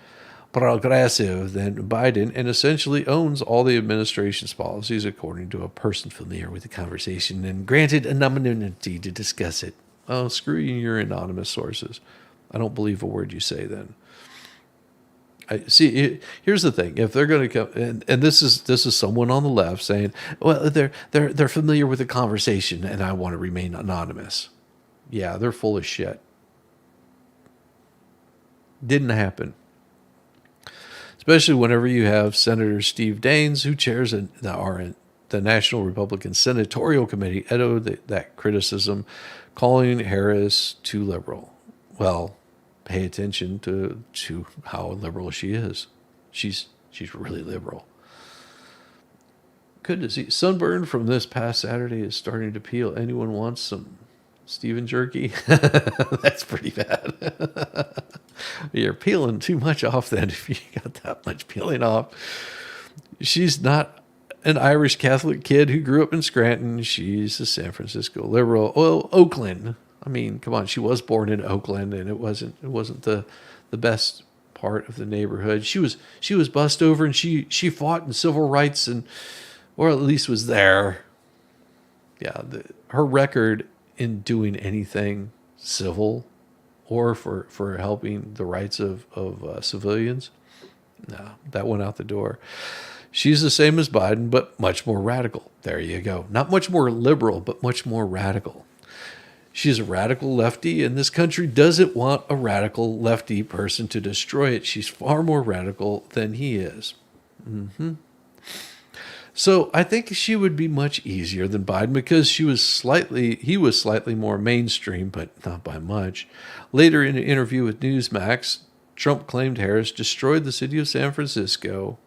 progressive than Biden and essentially owns all the administration's policies, according to a person familiar with the conversation and granted anonymity to discuss it. Oh, screw you, your anonymous sources. I don't believe a word you say then. Here's the thing: if they're going to come, and this is someone on the left saying, "Well, they're familiar with the conversation, and I want to remain anonymous." Yeah, they're full of shit. Didn't happen. Especially whenever you have Senator Steve Daines, who chairs the National Republican Senatorial Committee, echoed that criticism, calling Harris too liberal. Well, pay attention to how liberal she is. She's really liberal. Good to see. Sunburn from this past Saturday is starting to peel. Anyone wants some Stephen jerky? That's pretty bad. You're peeling too much off then if you got that much peeling off. She's not an Irish Catholic kid who grew up in Scranton. She's a San Francisco liberal. Oh, Oakland. I mean, come on. She was born in Oakland, and it wasn't the best part of the neighborhood. She was bussed over, and she fought in civil rights, or at least was there. Yeah, her record in doing anything civil or for helping the rights of civilians, no, that went out the door. She's the same as Biden, but much more radical. There you go. Not much more liberal, but much more radical. She's a radical lefty, and this country doesn't want a radical lefty person to destroy it. She's far more radical than he is. So I think she would be much easier than Biden because he was slightly more mainstream, but not by much. Later in an interview with Newsmax, Trump claimed Harris destroyed the city of San Francisco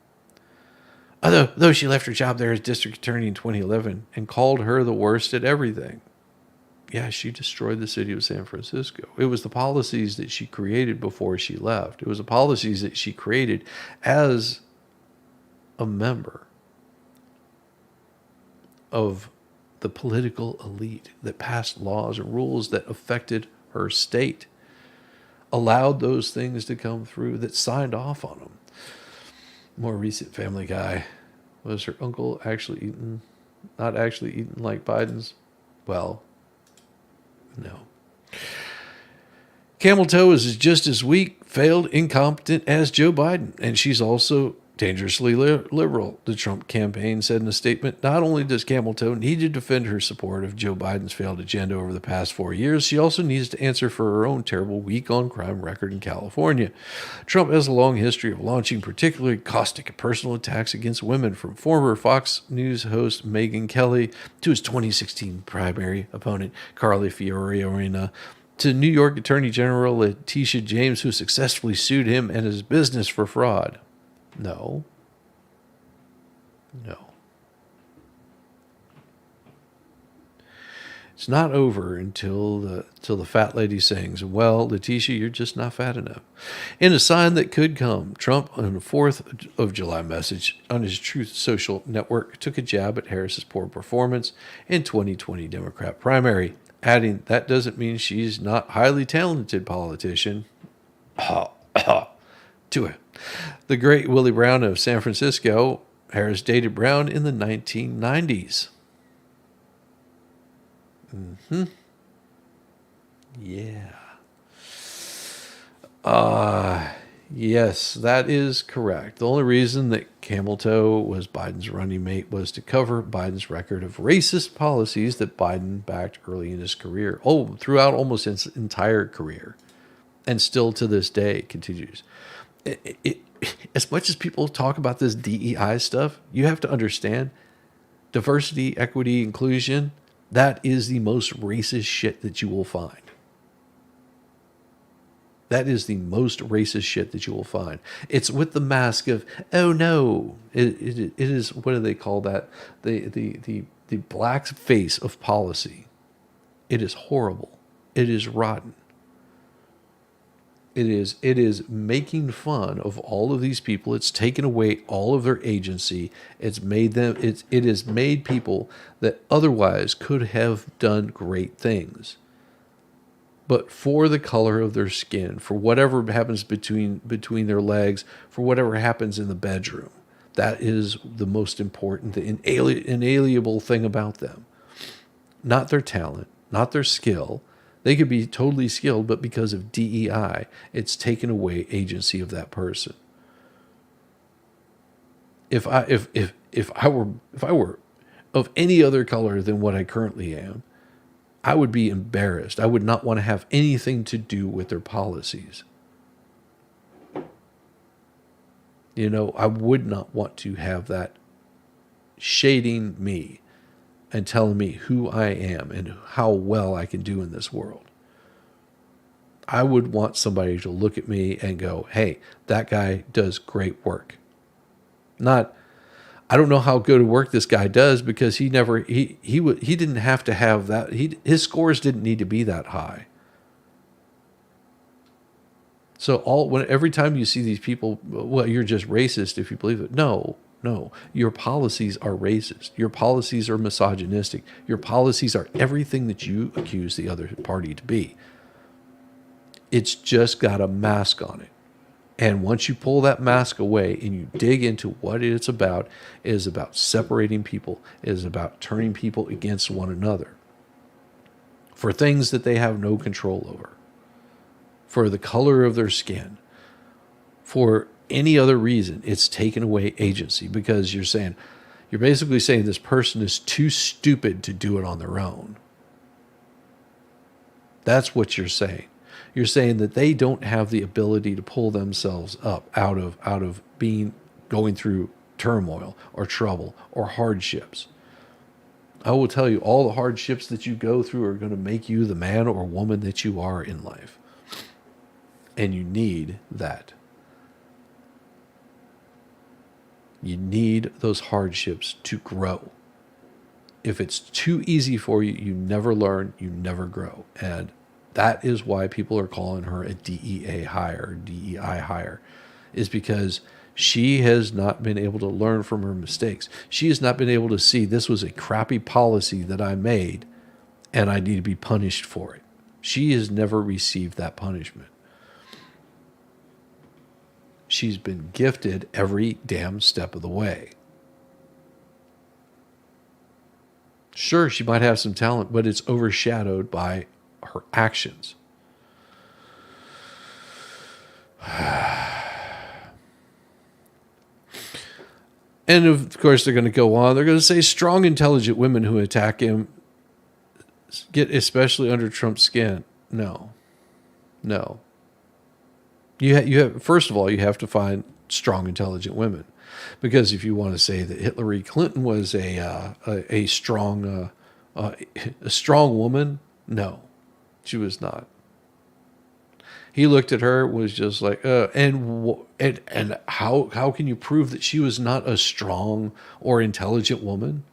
Though she left her job there as district attorney in 2011 and called her the worst at everything. Yeah, she destroyed the city of San Francisco. It was the policies that she created before she left. It was the policies that she created as a member of the political elite that passed laws and rules that affected her state, allowed those things to come through, that signed off on them. More recent Family Guy. Was her uncle actually eaten? Not actually eaten like Biden's? Well, no. Camel Toe is just as weak, failed, incompetent as Joe Biden, and she's also dangerously liberal, the Trump campaign said in a statement. Not only does Camel Toe need to defend her support of Joe Biden's failed agenda over the past 4 years, she also needs to answer for her own terrible weak-on-crime record in California. Trump has a long history of launching particularly caustic and personal attacks against women, from former Fox News host Megyn Kelly to his 2016 primary opponent Carly Fiorina, to New York Attorney General Letitia James, who successfully sued him and his business for fraud. No. It's not over until the fat lady sings, "Well, Letitia, you're just not fat enough." In a sign that could come, Trump, on the 4th of July message on his Truth Social network, took a jab at Harris's poor performance in 2020 Democrat primary, adding, "That doesn't mean she's not a highly talented politician." To it. The great Willie Brown of San Francisco, Harris dated Brown in the 1990s. Yeah. Yes, that is correct. The only reason that Camel Toe was Biden's running mate was to cover Biden's record of racist policies that Biden backed early in his career. Throughout almost his entire career. And still to this day continues. As much as people talk about this DEI stuff, you have to understand diversity, equity, inclusion, that is the most racist shit that you will find. That is the most racist shit that you will find. It's with the mask of, oh no, it is, what do they call that? The black face of policy. It is horrible. It is rotten. It is making fun of all of these people. It's taken away all of their agency. It has made people that otherwise could have done great things, but for the color of their skin, for whatever happens between their legs, for whatever happens in the bedroom, that is the most important, the inalienable thing about them. Not their talent, not their skill. They could be totally skilled, but because of DEI, it's taken away agency of that person. If I were of any other color than what I currently am, I would be embarrassed. I would not want to have anything to do with their policies. I would not want to have that shading me and telling me who I am and how well I can do in this world. I would want somebody to look at me and go, hey, that guy does great work. Not, I don't know how good a work this guy does, because he didn't have to have that. His scores didn't need to be that high. So every time you see these people, well, you're just racist if you believe it. No, your policies are racist. Your policies are misogynistic. Your policies are everything that you accuse the other party to be. It's just got a mask on it. And once you pull that mask away and you dig into what it is about separating people, it is about turning people against one another for things that they have no control over, for the color of their skin, for any other reason. It's taken away agency, because you're basically saying this person is too stupid to do it on their own. That's what you're saying. You're saying that they don't have the ability to pull themselves up out of going through turmoil or trouble or hardships. I will tell you, all the hardships that you go through are going to make you the man or woman that you are in life. And you need that. You need those hardships to grow. If it's too easy for you, you never learn, you never grow. And that is why people are calling her a DEA hire, DEI hire, is because she has not been able to learn from her mistakes. She has not been able to see this was a crappy policy that I made and I need to be punished for it. She has never received that punishment. She's been gifted every damn step of the way. Sure, she might have some talent, but it's overshadowed by her actions. And of course, they're going to go on. They're going to say strong, intelligent women who attack him get especially under Trump's skin. No. You have first of all, you have to find strong, intelligent women, because if you want to say that Hillary Clinton was a strong woman, no, she was not. He looked at her, was just like, and how can you prove that she was not a strong or intelligent woman?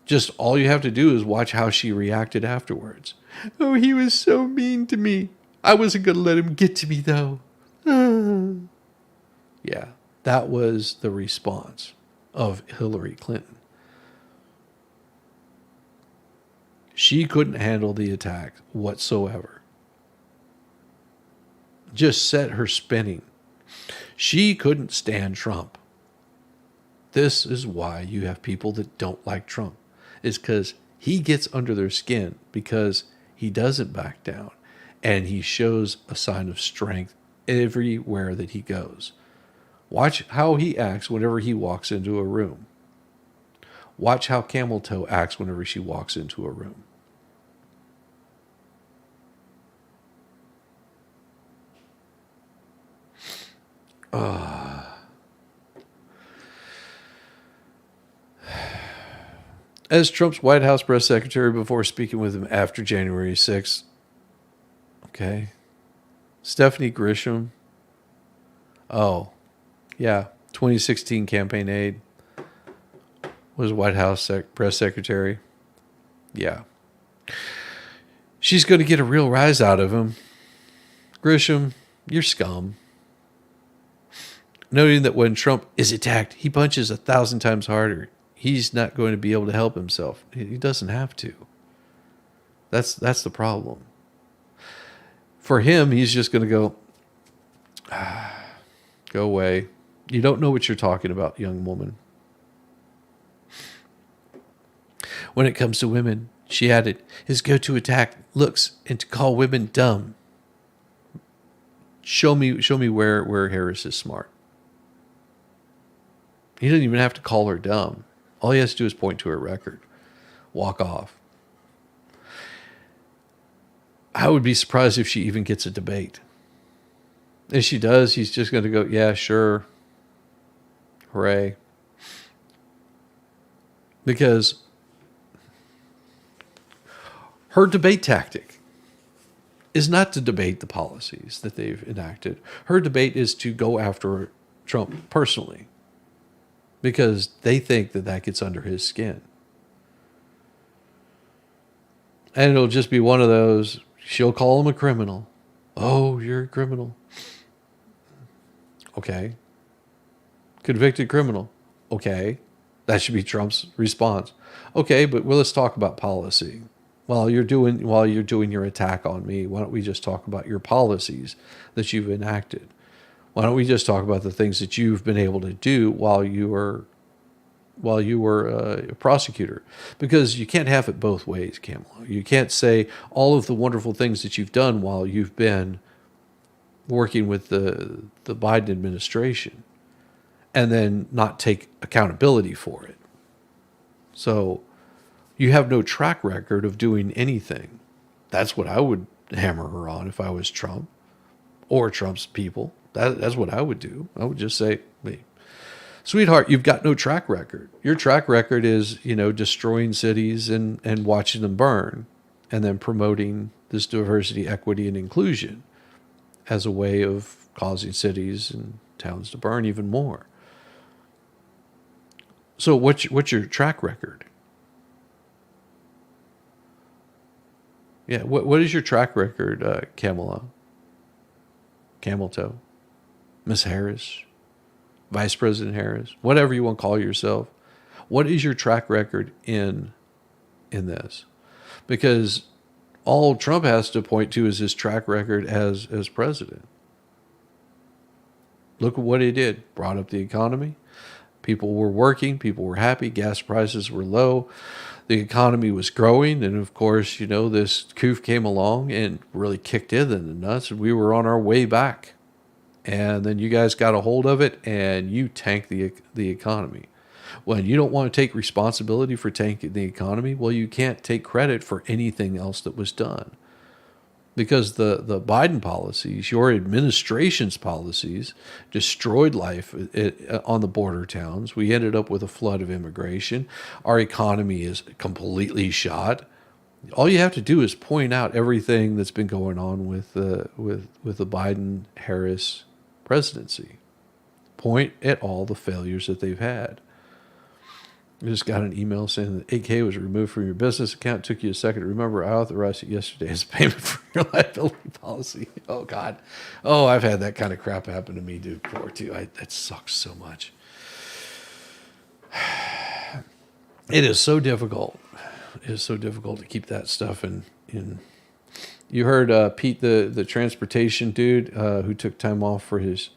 Just all you have to do is watch how she reacted afterwards. Oh, he was so mean to me. I wasn't going to let him get to me, though. Yeah, that was the response of Hillary Clinton. She couldn't handle the attack whatsoever. Just set her spinning. She couldn't stand Trump. This is why you have people that don't like Trump. It's because he gets under their skin, because he doesn't back down. And he shows a sign of strength everywhere that he goes. Watch how he acts whenever he walks into a room. Watch how Camel Toe acts whenever she walks into a room. As Trump's White House press secretary before speaking with him after January 6th, okay, Stephanie Grisham, oh, yeah, 2016 campaign aide, was White House press secretary. Yeah. She's going to get a real rise out of him. Grisham, you're scum. Noting that when Trump is attacked, he punches 1,000 times harder. He's not going to be able to help himself. He doesn't have to. That's the problem. For him, he's just going to go away. You don't know what you're talking about, young woman. When it comes to women, she added, his go-to attack looks and to call women dumb. Show me where Harris is smart. He doesn't even have to call her dumb. All he has to do is point to her record. Walk off. I would be surprised if she even gets a debate. If she does, he's just going to go, yeah, sure. Hooray. Because her debate tactic is not to debate the policies that they've enacted. Her debate is to go after Trump personally, because they think that gets under his skin. And it'll just be one of those, she'll call him a criminal. Oh, you're a criminal. Okay. Convicted criminal. Okay. That should be Trump's response. Okay, but let's talk about policy. While you're doing your attack on me, why don't we just talk about your policies that you've enacted? Why don't we just talk about the things that you've been able to do while you were a prosecutor? Because you can't have it both ways, Kamala. You can't say all of the wonderful things that you've done while you've been working with the Biden administration and then not take accountability for it. So you have no track record of doing anything. That's what I would hammer her on if I was Trump or Trump's people. That's what I would do. I would just say, hey, sweetheart, you've got no track record. Your track record is, destroying cities and watching them burn, and then promoting this diversity, equity, and inclusion as a way of causing cities and towns to burn even more. So what's your track record? Yeah, what is your track record, Camel Toe, Miss Harris, Vice President Harris, whatever you want to call yourself? What is your track record in this? Because all Trump has to point to is his track record as president. Look at what he did. Brought up the economy. People were working. People were happy. Gas prices were low. The economy was growing. And of course, this coup came along and really kicked in the nuts. And we were on our way back. And then you guys got a hold of it and you tanked the economy. When you don't want to take responsibility for tanking the economy, well, you can't take credit for anything else that was done. Because the Biden policies, your administration's policies, destroyed life on the border towns. We ended up with a flood of immigration. Our economy is completely shot. All you have to do is point out everything that's been going on with the Biden-Harris presidency. Point at all the failures that they've had. I just got an email saying that $8K was removed from your business account. It took you a second to remember. I authorized it yesterday as payment for your liability policy. Oh, God. Oh, I've had that kind of crap happen to me before, too. That sucks so much. It is so difficult. It is so difficult to keep that stuff in. You heard Pete, the transportation dude who took time off for his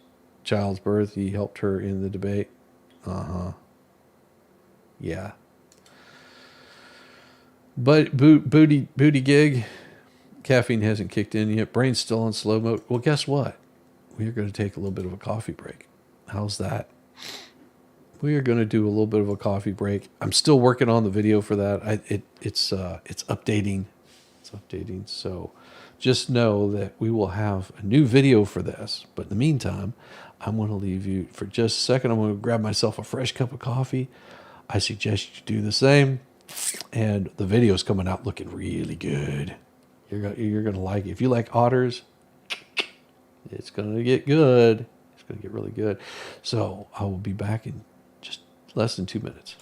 child's birth. He helped her in the debate. Uh-huh. Yeah. But booty gig, caffeine hasn't kicked in yet. Brain's still on slow mode. Well, guess what? We are going to take a little bit of a coffee break. How's that? We are going to do a little bit of a coffee break. I'm still working on the video for that. It's updating. It's updating. So just know that we will have a new video for this. But in the meantime, I'm going to leave you for just a second. I'm going to grab myself a fresh cup of coffee. I suggest you do the same. And the video's coming out looking really good. You're going to like it. If you like otters, it's going to get good. It's going to get really good. So I will be back in just less than 2 minutes.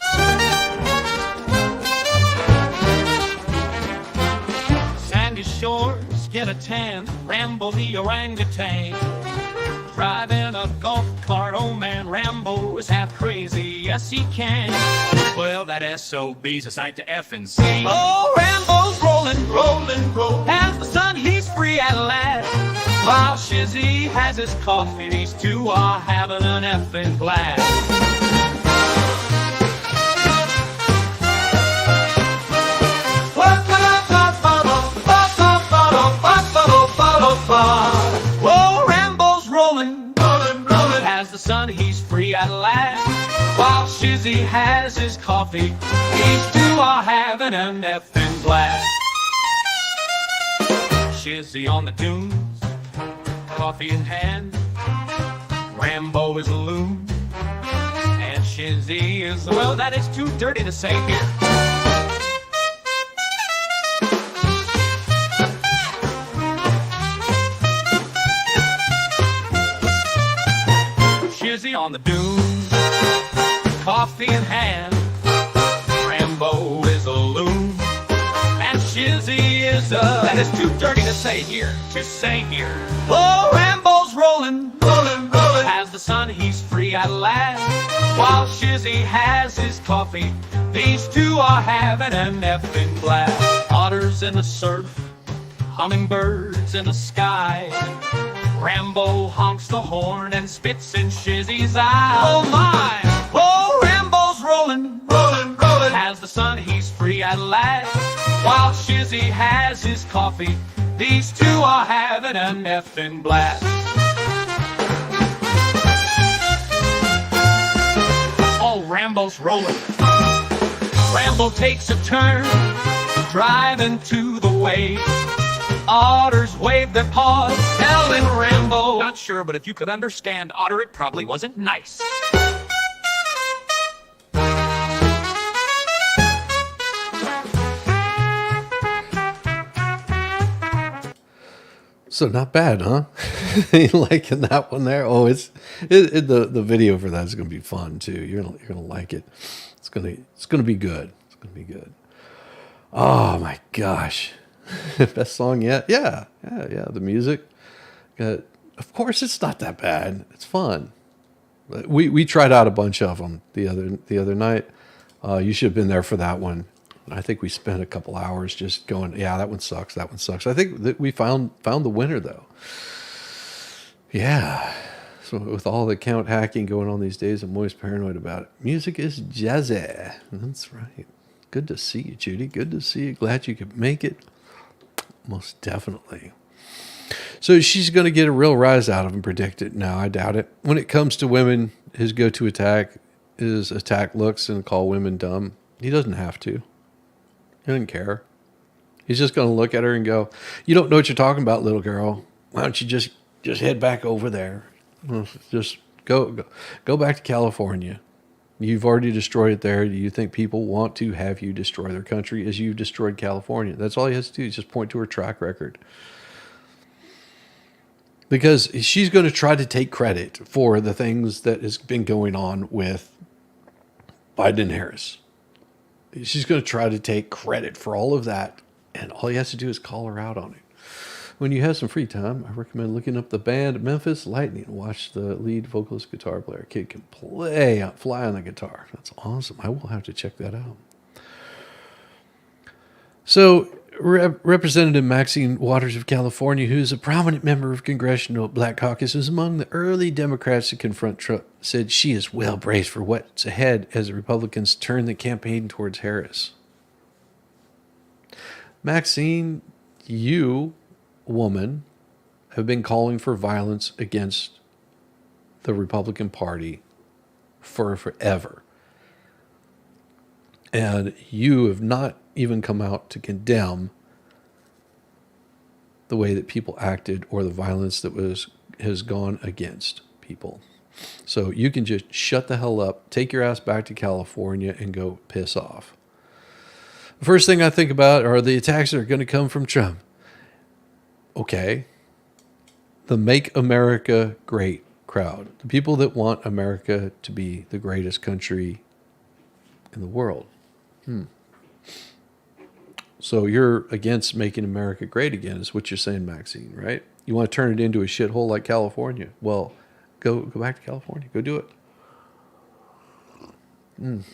Sandy shores, get a tan, Rambo the orangutan. Driving a golf cart, oh man, Rambo is half crazy, yes he can. Well, that SOB's a sight to F and see. Oh, Rambo's rolling, as the sun he's free at last. While Shizzy has his coffee, these two are having an effing blast. Oh, Rambo's rolling, as the sun he's free at last. While Shizzy has his coffee, these two are having an effing blast. Shizzy on the dunes, coffee in hand. Rambo is a loon, and Shizzy is, well, that is too dirty to say here. Shizzy on the dunes, coffee in hand. Rambo is a loon, and Shizzy is that is too dirty to say here, Oh, Rambo's rolling, as the sun he's free at last. While Shizzy has his coffee, these two are having an effing blast. Otters in the surf, hummingbirds in the sky. Rambo honks the horn and spits in Shizzy's eye. Oh my! Oh, Rambo's rolling, as the sun he's free at last. While Shizzy has his coffee, these two are having an effing blast. Oh, Rambo's rolling. Rambo takes a turn, driving to the wave. Otters wave their paws, telling Rambo, not sure, but if you could understand otter, it probably wasn't nice. So not bad, huh? You liking that one there? Oh, the video for that is going to be fun too. You're gonna like it. It's gonna be good. It's gonna be good. Oh my gosh, best song yet? Yeah. The music. Of course, it's not that bad. It's fun. We tried out a bunch of them the other night. You should have been there for that one. I think we spent a couple hours just going, yeah, that one sucks. That one sucks. I think that we found the winner though. Yeah. So with all the count hacking going on these days, I'm always paranoid about it. Music is jazzy. That's right. Good to see you, Judy. Good to see you. Glad you could make it. Most definitely. So she's going to get a real rise out of him, predict it. No, I doubt it. When it comes to women, his go-to attack is attack looks and call women dumb. He doesn't have to. He doesn't care. He's just going to look at her and go, "You don't know what you're talking about, little girl. Why don't you just head back over there? Just go back to California. You've already destroyed it there. Do you think people want to have you destroy their country as you've destroyed California?" That's all he has to do is just point to her track record. Because she's going to try to take credit for the things that has been going on with Biden and Harris. She's going to try to take credit for all of that. And all he has to do is call her out on it. When you have some free time, I recommend looking up the band Memphis Lightning and watch the lead vocalist guitar player. Kid can fly on the guitar. That's awesome. I will have to check that out. So Representative Maxine Waters of California, who is a prominent member of Congressional Black Caucus, was among the early Democrats to confront Trump, said she is well braced for what's ahead as the Republicans turn the campaign towards Harris. Maxine, you, woman, have been calling for violence against the Republican Party for forever. And you have not even come out to condemn the way that people acted or the violence that has gone against people. So you can just shut the hell up, take your ass back to California, and go piss off. The first thing I think about are the attacks that are going to come from Trump. Okay. The Make America Great crowd. The people that want America to be the greatest country in the world. So you're against making America great again, is what you're saying, Maxine, right? You want to turn it into a shithole like California. Well, go back to California. Go do it.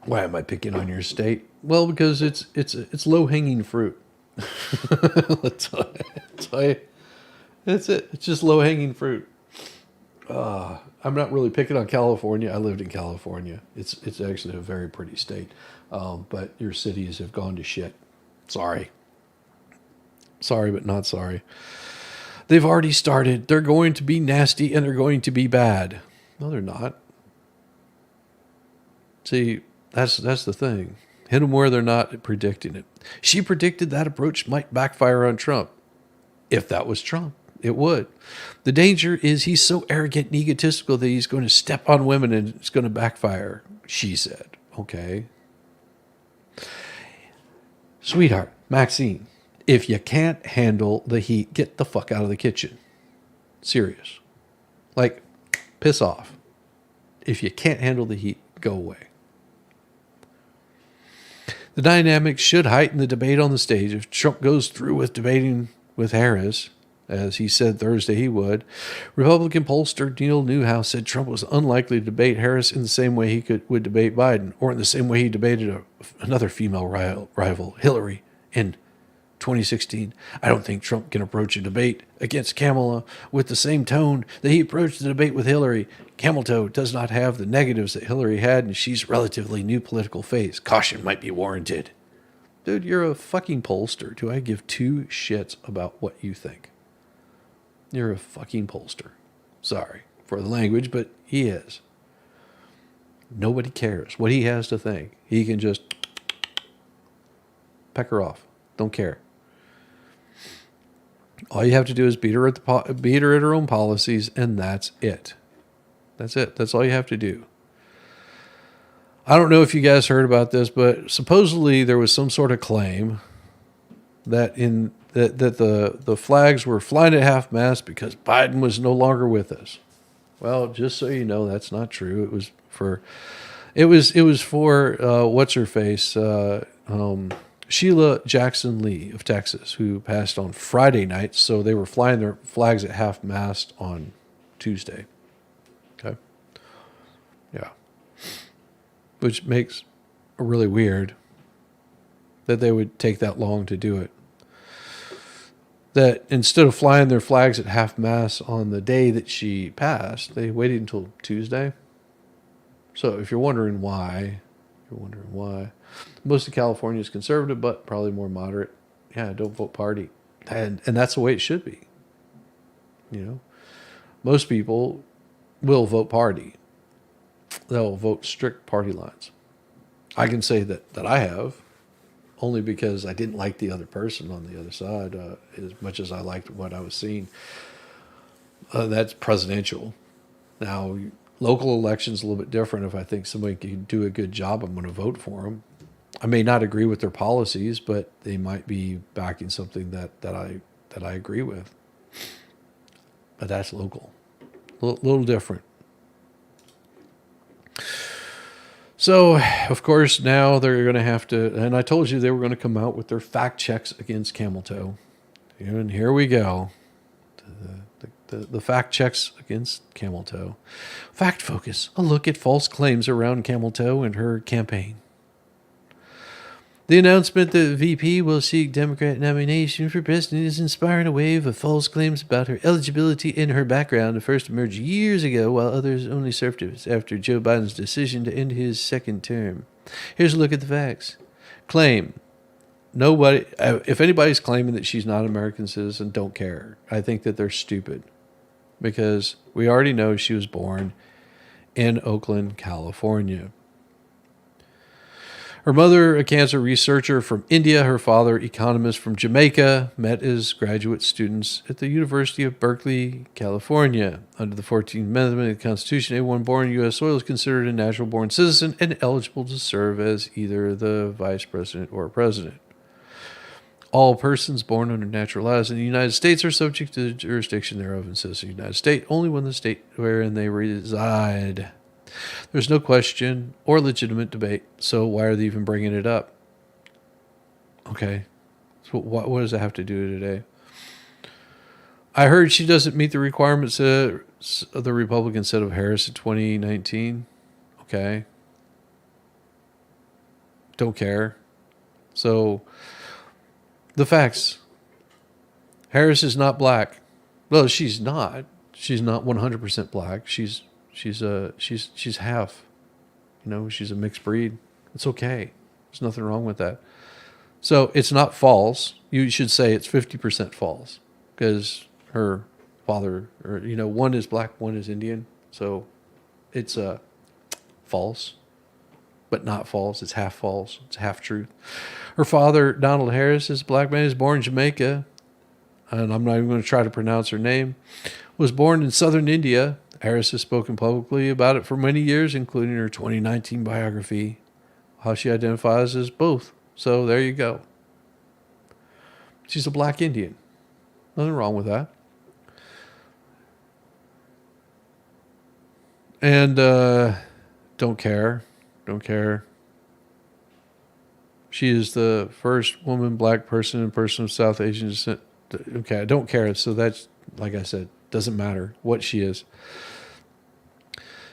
Why am I picking on your state? Well, because it's low-hanging fruit. That's it. It's just low-hanging fruit. I'm not really picking on California. I lived in California. It's actually a very pretty state. But your cities have gone to shit. Sorry. Sorry, but not sorry. They've already started. They're going to be nasty and they're going to be bad. No, they're not. See, that's the thing. Hit them where they're not predicting it. She predicted that approach might backfire on Trump. If that was Trump, it would. The danger is he's so arrogant and egotistical that he's going to step on women and it's going to backfire, she said. Okay. Sweetheart, Maxine, if you can't handle the heat, get the fuck out of the kitchen. Serious. Like, piss off. If you can't handle the heat, go away. The dynamics should heighten the debate on the stage. If Trump goes through with debating with Harris, as he said Thursday he would, Republican pollster Neil Newhouse said Trump was unlikely to debate Harris in the same way he would debate Biden, or in the same way he debated another female rival, Hillary, in 2016. I don't think Trump can approach a debate against Kamala with the same tone that he approached the debate with Hillary. Cameltoe does not have the negatives that Hillary had, and she's a relatively new political phase. Caution might be warranted. Dude, you're a fucking pollster. Do I give two shits about what you think? You're a fucking pollster. Sorry for the language, but he is. Nobody cares what he has to think. He can just peck her off. Don't care. All you have to do is beat her at her own policies, and that's it. That's it. That's all you have to do. I don't know if you guys heard about this, but supposedly there was some sort of claim that in that the flags were flying at half-mast because Biden was no longer with us. Well, just so you know, that's not true. It was for what's her face, Sheila Jackson Lee of Texas, who passed on Friday night. So they were flying their flags at half-mast on Tuesday. Okay, yeah, which makes it really weird that they would take that long to do it. That instead of flying their flags at half-mast on the day that she passed, they waited until Tuesday. So if you're wondering why, most of California is conservative, but probably more moderate. Yeah, don't vote party. And that's the way it should be. You know, most people will vote party. They'll vote strict party lines. I can say that I have, only because I didn't like the other person on the other side as much as I liked what I was seeing. That's presidential. Now, local elections a little bit different. If I think somebody can do a good job, I'm going to vote for them. I may not agree with their policies, but they might be backing something that I agree with. But that's local, little different. So, of course, now they're going to have to, and I told you they were going to come out with their fact checks against camel toe. And here we go. The fact checks against camel toe. Fact Focus, a look at false claims around camel toe and her campaign. The announcement that VP will seek Democrat nomination for president is inspiring a wave of false claims about her eligibility and her background that first emerged years ago, while others only surfaced after Joe Biden's decision to end his second term. Here's a look at the facts. Claim. Nobody, if anybody's claiming that she's not an American citizen, don't care. I think that they're stupid, because we already know she was born in Oakland, California. Her mother, a cancer researcher from India, her father, economist from Jamaica, met as graduate students at the University of Berkeley, California. Under the 14th Amendment of the Constitution, anyone born in U.S. soil is considered a natural-born citizen and eligible to serve as either the vice president or president. All persons born under natural laws in the United States are subject to the jurisdiction thereof and citizens of the United States only when the state wherein they reside. There's no question or legitimate debate, so why are they even bringing it up? Okay, so what does that have to do today? I heard she doesn't meet the requirements of the Republicans set of Harris in 2019. Okay. Don't care. So, the facts. Harris is not black. Well, she's not. She's not 100% black. She's half. You know, she's a mixed breed. It's okay. There's nothing wrong with that. So it's not false. You should say it's 50% false, because her father, or one is black, one is Indian. So it's false, but not false. It's half false. It's half truth. Her father, Donald Harris, is a black man. He was born in Jamaica, and I'm not even going to try to pronounce her name. Was born in southern India. Harris has spoken publicly about it for many years, including her 2019 biography, how she identifies as both. So there you go. She's a black Indian. Nothing wrong with that. And don't care. Don't care. She is the first woman, black person, and person of South Asian descent. Okay, I don't care. So that's, like I said, doesn't matter what she is.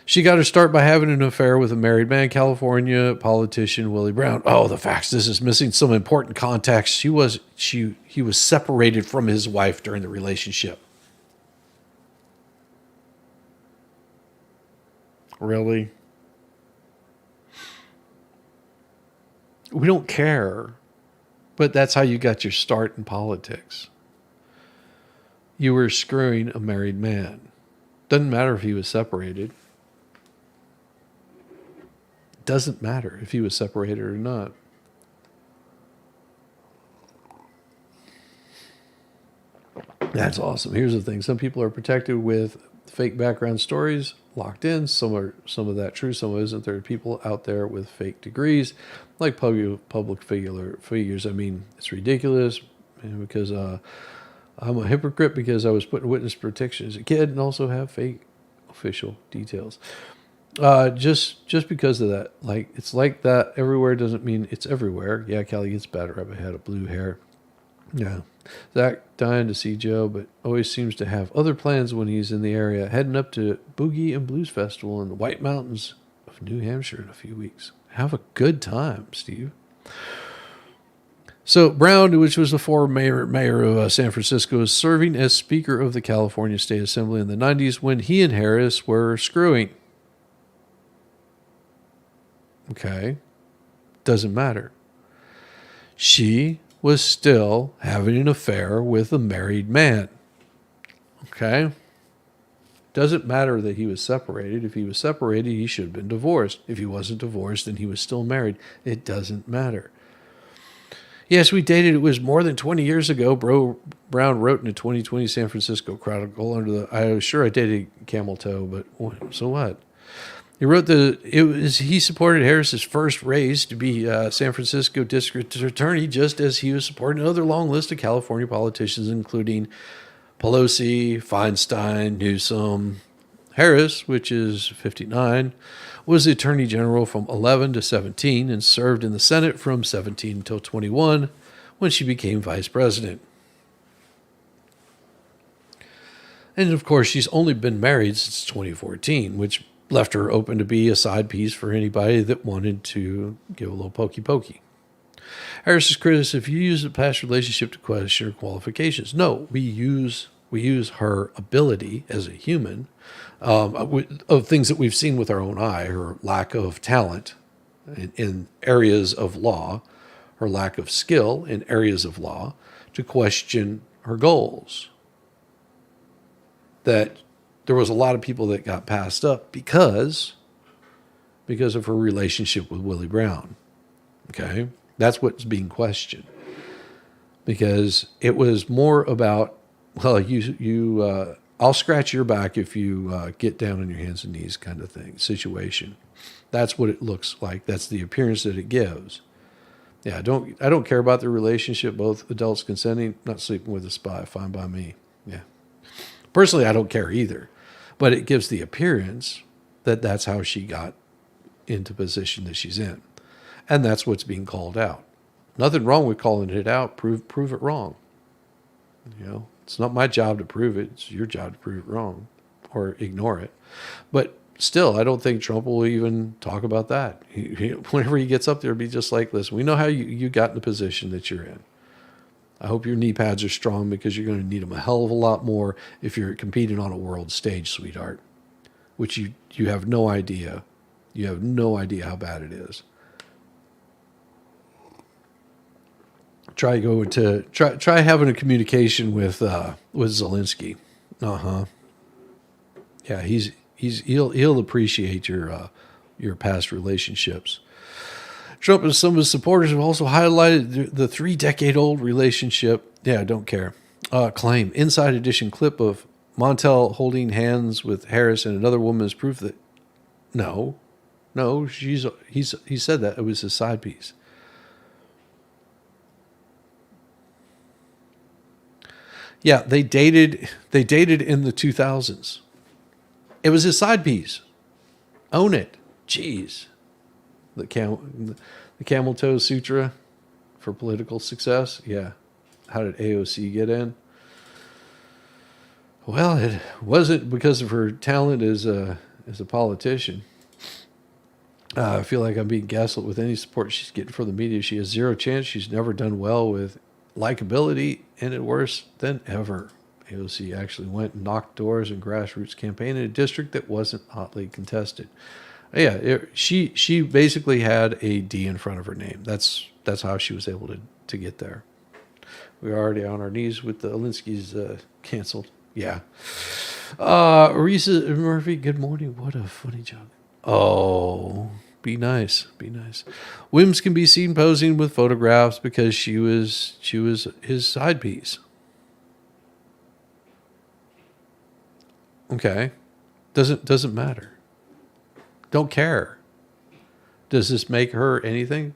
She got her start by having an affair with a married man, California politician Willie Brown. Oh, the facts. This is missing some important context. He was separated from his wife during the relationship. Really? We don't care, but that's how you got your start in politics. You were screwing a married man. Doesn't matter if he was separated. Doesn't matter if he was separated or not. That's awesome. Here's the thing. Some people are protected with fake background stories, locked in. Some of that true, some isn't. There are people out there with fake degrees, like public figures. I mean, it's ridiculous. And because I'm a hypocrite because I was put in witness protection as a kid and also have fake official details. Just because of that. Like, it's like that everywhere doesn't mean it's everywhere. Yeah, Callie gets bad rabbit had a blue hair. Yeah. Zach dying to see Joe, but always seems to have other plans when he's in the area, heading up to Boogie and Blues Festival in the White Mountains of New Hampshire in a few weeks. Have a good time, Steve. So Brown, which was the former mayor of San Francisco, is serving as Speaker of the California State Assembly in the 90s when he and Harris were screwing. Okay. Doesn't matter. She was still having an affair with a married man. Okay. Doesn't matter that he was separated. If he was separated, he should have been divorced. If he wasn't divorced and he was still married, it doesn't matter. Yes, we dated. It was more than 20 years ago. Brown wrote in a 2020 San Francisco Chronicle under the, I was sure I dated Camel Toe, but so what? He wrote he supported Harris's first race to be San Francisco district attorney, just as he was supporting another long list of California politicians, including Pelosi, Feinstein, Newsom. Harris, which is 59, was the attorney general from 11 to 17 and served in the Senate from 17 until 21 when she became vice president. And of course, she's only been married since 2014, which left her open to be a side piece for anybody that wanted to give a little pokey. Harris's criticism: if you use a past relationship to question her qualifications. No, we use her ability as a human, of things that we've seen with our own eye, her lack of talent in areas of law, her lack of skill in areas of law, to question her goals. That there was a lot of people that got passed up because of her relationship with Willie Brown. Okay? That's what's being questioned. Because it was more about, well, I'll scratch your back if you get down on your hands and knees kind of thing, situation. That's what it looks like. That's the appearance that it gives. Yeah, I don't care about the relationship, both adults consenting, not sleeping with a spy, fine by me. Yeah. Personally, I don't care either. But it gives the appearance that that's how she got into position that she's in. And that's what's being called out. Nothing wrong with calling it out. Prove it wrong. You know, it's not my job to prove it. It's your job to prove it wrong or ignore it. But still, I don't think Trump will even talk about that. Whenever he gets up there, it'll be just like, listen, we know how you got in the position that you're in. I hope your knee pads are strong because you're going to need them a hell of a lot more if you're competing on a world stage, sweetheart, which you have no idea. You have no idea how bad it is. Try having a communication with Zelensky. Yeah, he'll appreciate your past relationships. Trump and some of his supporters have also highlighted the 3-decade-old relationship. Yeah, I don't care. Claim Inside Edition clip of Montel holding hands with Harris and another woman is proof that no, he said that it was his side piece. Yeah, they dated in the 2000s. It was his side piece. Own it. Jeez. The camel toe sutra for political success. Yeah. How did AOC get in? Well, it wasn't because of her talent as a politician. I feel like I'm being gaslit with any support she's getting from the media. She has zero chance. She's never done well with likability, and it worse than ever. AOC actually went and knocked doors and grassroots campaign in a district that wasn't hotly contested. Yeah, she basically had a D in front of her name. That's how she was able to get there. We're already on our knees with the Alinsky's canceled. Yeah. Risa Murphy, good morning. What a funny joke. Oh, be nice. Be nice. Wims can be seen posing with photographs because she was his side piece. Okay. Doesn't matter. Don't care. Does this make her anything?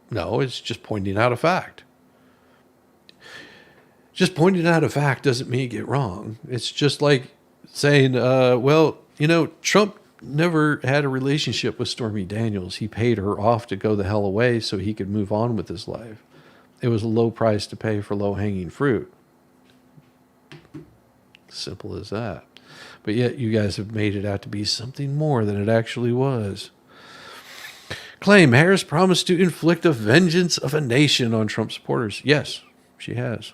No, it's just pointing out a fact. Just pointing out a fact doesn't mean you get wrong. It's just like saying, well, Trump never had a relationship with Stormy Daniels. He paid her off to go the hell away so he could move on with his life. It was a low price to pay for low-hanging fruit. Simple as that. But yet you guys have made it out to be something more than it actually was. Claim Harris promised to inflict a vengeance of a nation on Trump supporters. Yes, she has.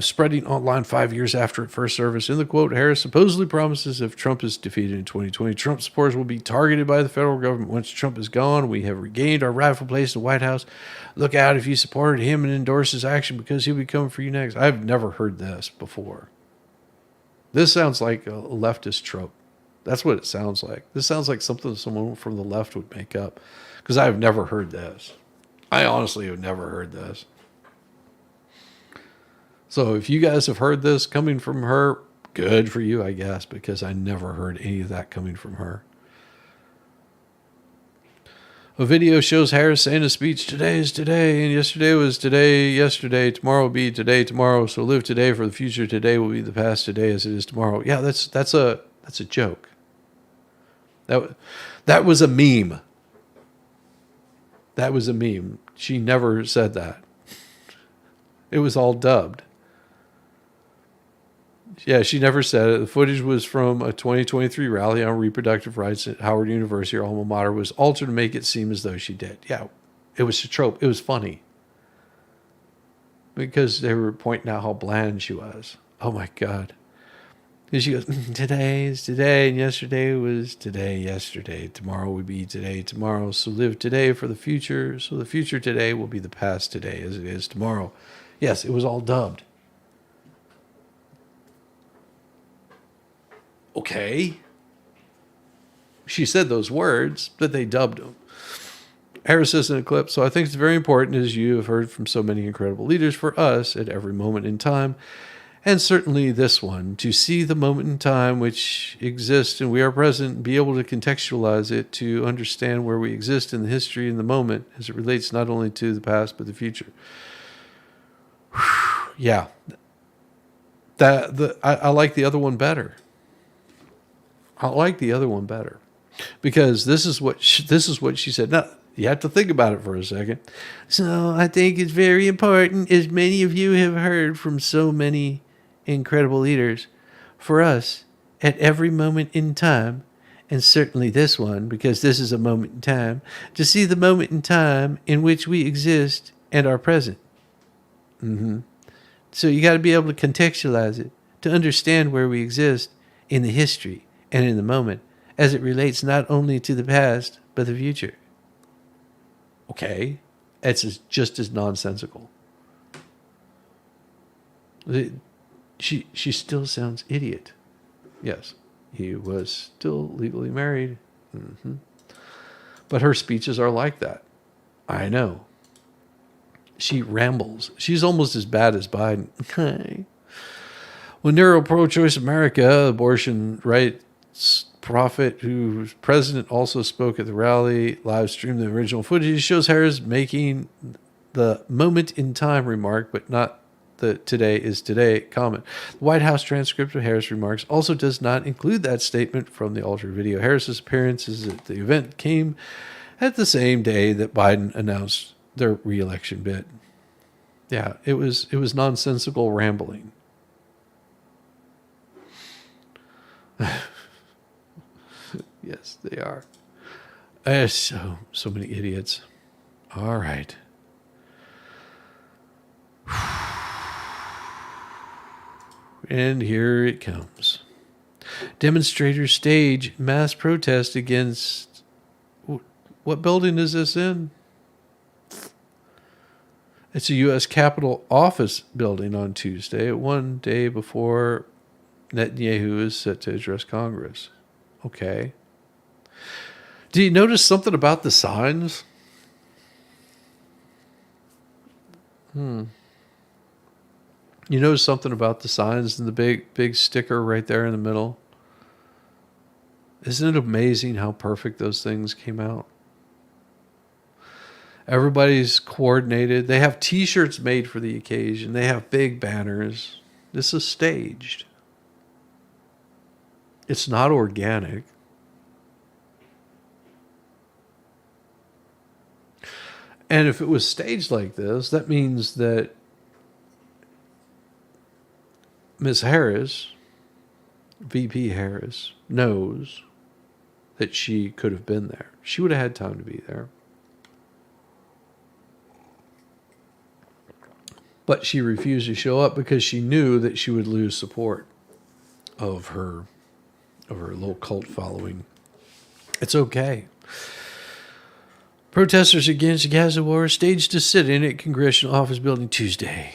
Spreading online 5 years after first service. In the quote, Harris supposedly promises if Trump is defeated in 2020, Trump supporters will be targeted by the federal government. Once Trump is gone, we have regained our rightful place in the White House. Look out if you supported him and endorse his action because he'll be coming for you next. I've never heard this before. This sounds like a leftist trope. That's what it sounds like. This sounds like something someone from the left would make up because I've never heard this. I honestly have never heard this. So if you guys have heard this coming from her, good for you, I guess, because I never heard any of that coming from her. A video shows Harris saying a speech, today is today, and yesterday was today, yesterday, tomorrow will be today, tomorrow, so live today for the future, today will be the past, today as it is tomorrow. Yeah, that's a joke. That was a meme. That was a meme. She never said that. It was all dubbed. Yeah, she never said it. The footage was from a 2023 rally on reproductive rights at Howard University. Her alma mater was altered to make it seem as though she did. Yeah, it was a trope. It was funny. Because they were pointing out how bland she was. Oh my God. And she goes, today is today, and yesterday was today, yesterday. Tomorrow would be today, tomorrow. So live today for the future. So the future today will be the past today as it is tomorrow. Yes, it was all dubbed. Okay. She said those words, but they dubbed them. Harris says in a clip, so I think it's very important, as you have heard from so many incredible leaders, for us at every moment in time, and certainly this one, to see the moment in time which exists and we are present, be able to contextualize it, to understand where we exist in the history and the moment as it relates not only to the past but the future. Yeah. I like the other one better. I like the other one better because this is what she said. Now, you have to think about it for a second. So I think it's very important, as many of you have heard from so many incredible leaders, for us at every moment in time, and certainly this one, because this is a moment in time, to see the moment in time in which we exist and are present. So you got to be able to contextualize it, to understand where we exist in the history and in the moment, as it relates not only to the past, but the future. Okay, it's just as nonsensical. She still sounds idiot. Yes, he was still legally married. But her speeches are like that. I know. She rambles. She's almost as bad as Biden. When Neuro Pro-Choice America, abortion rights prophet whose president also spoke at the rally, live streamed the original footage, shows Harris making the moment in time remark, but not the today is today comment. The White House transcript of Harris' remarks also does not include that statement from the altered video. Harris's appearances at the event came at the same day that Biden announced their re-election bid. Yeah, it was nonsensical rambling. Yes, they are. So many idiots. All right. And here it comes. Demonstrators stage mass protest against... What building is this in? It's a U.S. Capitol office building on Tuesday, one day before Netanyahu is set to address Congress. Okay. Do you notice something about the signs? You notice something about the signs and the big sticker right there in the middle? Isn't it amazing how perfect those things came out? Everybody's coordinated. They have T-shirts made for the occasion. They have big banners. This is staged. It's not organic. And if it was staged like this, that means that Ms. Harris, VP Harris, knows that she could have been there. She would have had time to be there. But she refused to show up because she knew that she would lose support of her little cult following. It's okay. Protesters against Gaza war staged a sit-in at Congressional Office Building Tuesday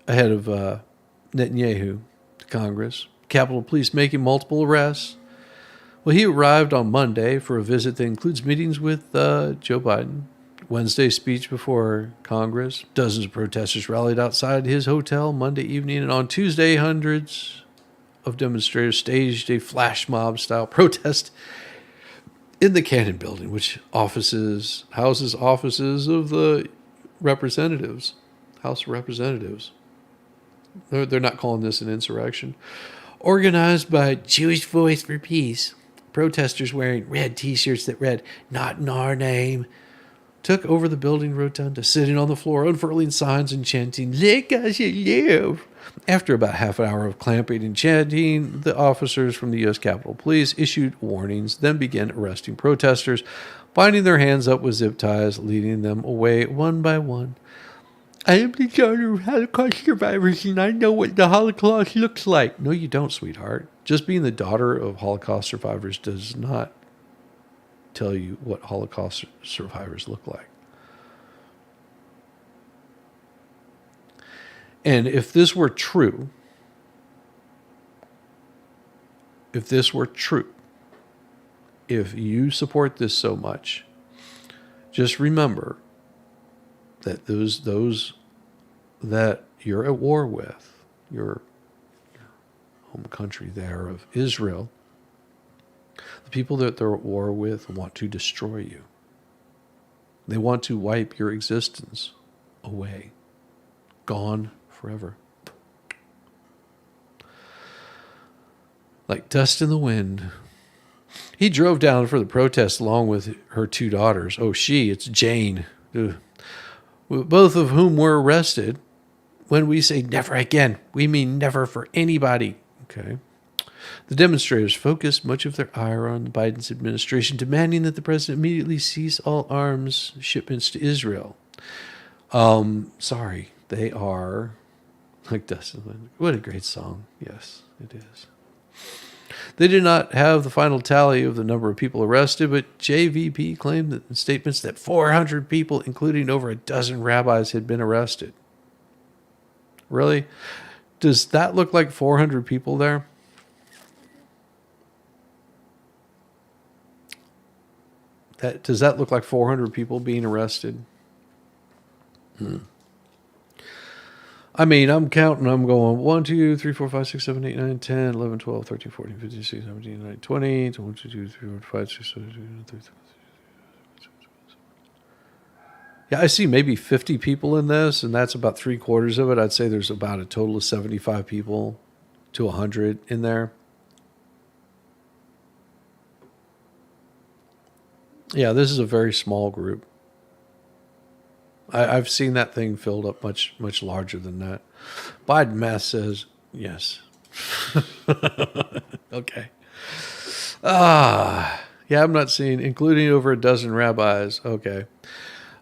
ahead of Netanyahu to Congress. Capitol Police making multiple arrests. Well, he arrived on Monday for a visit that includes meetings with Joe Biden. Wednesday's speech before Congress. Dozens of protesters rallied outside his hotel Monday evening, and on Tuesday, hundreds of demonstrators staged a flash mob-style protest in the Cannon Building, which houses offices of the representatives, House of Representatives. They're not calling this an insurrection. Organized by Jewish Voice for Peace, protesters wearing red T-shirts that read, "Not in our name," took over the building rotunda, sitting on the floor, unfurling signs and chanting, "Let us live." After about half an hour of clamping and chanting, the officers from the U.S. Capitol Police issued warnings, then began arresting protesters, binding their hands up with zip ties, leading them away one by one. "I am the daughter of Holocaust survivors, and I know what the Holocaust looks like." No, you don't, sweetheart. Just being the daughter of Holocaust survivors does not tell you what Holocaust survivors look like. And if this were true, if you support this so much, just remember that those that you're at war with, your home country there of Israel, the people that they're at war with want to destroy you. They want to wipe your existence away. Gone forever. Like dust in the wind. He drove down for the protest along with her two daughters. Oh, it's Jane. Ugh. Both of whom were arrested. When we say never again, we mean never for anybody. Okay. The demonstrators focused much of their ire on Biden's administration, demanding that the president immediately cease all arms shipments to Israel. Sorry, they are like dust in the wind. What a great song. Yes, it is. They did not have the final tally of the number of people arrested, but JVP claimed that in statements that 400 people, including over a dozen rabbis, had been arrested. Really? Does that look like 400 people there? Does that look like 400 people being arrested? I mean, I'm counting. I'm going 1, 2, 3, 4, 5, 6, 7, 8, 9, 10, 11, 12, 13, 14, 15, 16, 17, 19, 20. 1, 2, 3, 4, 5, 6, 7, 8, 9, 10. Yeah, I see maybe 50 people in this, and that's about 3/4 of it. I'd say there's about a total of 75 people to 100 in there. Yeah, this is a very small group. I've seen that thing filled up much, much larger than that. Biden math says yes. Okay. Yeah, I'm not seeing, including over a dozen rabbis. Okay.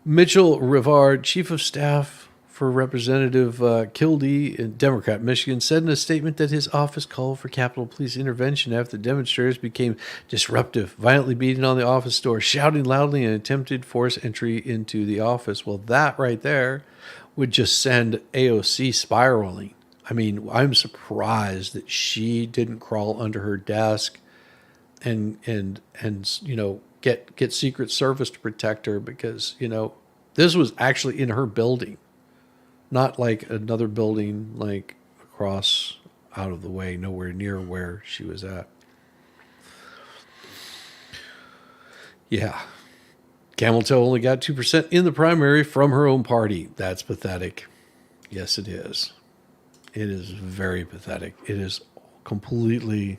Mitchell Rivard, chief of staff for Representative Kildee, in Democrat Michigan, said in a statement that his office called for Capitol Police intervention after the demonstrators became disruptive, violently beating on the office door, shouting loudly, and attempted forced entry into the office. Well, that right there would just send AOC spiraling. I mean, I'm surprised that she didn't crawl under her desk and get Secret Service to protect her, because this was actually in her building. Not like another building, like across out of the way, nowhere near where she was at. Yeah. Camel Toe only got 2% in the primary from her own party. That's pathetic. Yes, it is. It is very pathetic. It is completely...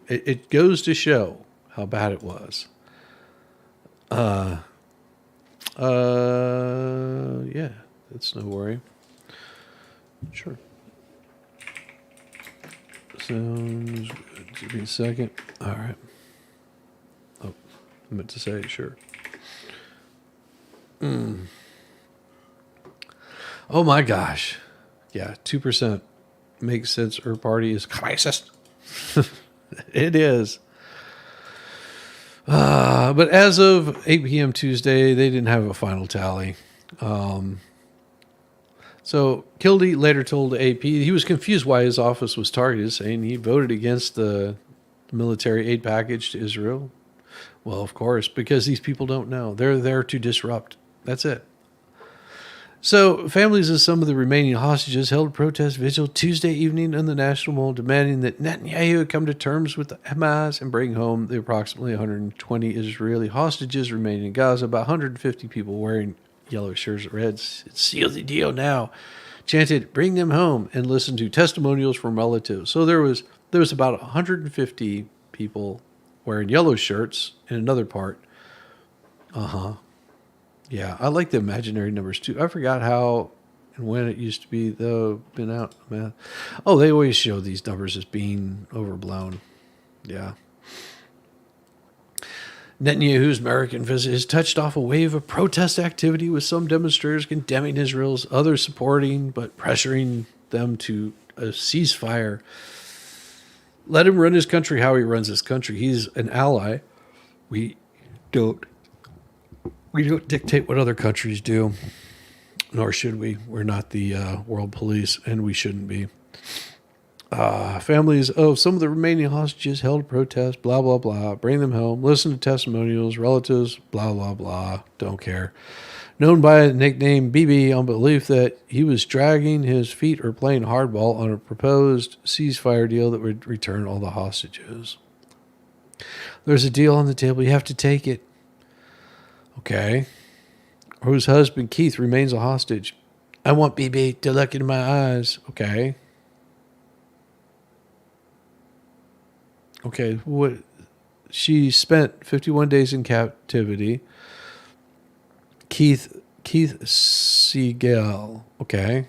It goes to show how bad it was. Yeah, that's no worry. Sure. Sounds good. Give me a second. All right. Oh, I meant to say sure. Oh my gosh. Yeah, 2% makes sense. Her party is crisis. It is. But as of 8 p.m. Tuesday, they didn't have a final tally. So Kildee later told AP he was confused why his office was targeted, saying he voted against the military aid package to Israel. Well, of course, because these people don't know. They're there to disrupt. That's it. So families of some of the remaining hostages held a protest vigil Tuesday evening in the National Mall, demanding that Netanyahu come to terms with the Hamas and bring home the approximately 120 Israeli hostages remaining in Gaza. About 150 people wearing yellow shirts read, "Seal the deal now," chanted, "Bring them home," and listened to testimonials from relatives. So there was about 150 people wearing yellow shirts in another part. Yeah, I like the imaginary numbers too. I forgot how and when it used to be, though. Been out, man. Oh, they always show these numbers as being overblown. Yeah. Netanyahu's American visit has touched off a wave of protest activity, with some demonstrators condemning Israel's, others supporting but pressuring them to a ceasefire. Let him run his country how he runs his country. He's an ally. We don't dictate what other countries do, nor should we. We're not the world police, and we shouldn't be. Families of some of the remaining hostages held a protest, blah, blah, blah. Bring them home. Listen to testimonials. Relatives, blah, blah, blah. Don't care. Known by a nickname BB, on belief that he was dragging his feet or playing hardball on a proposed ceasefire deal that would return all the hostages. There's a deal on the table. You have to take it. Okay. Whose husband, Keith, remains a hostage. I want BB to look into my eyes. Okay. Okay. What? She spent 51 days in captivity. Keith Siegel. Okay.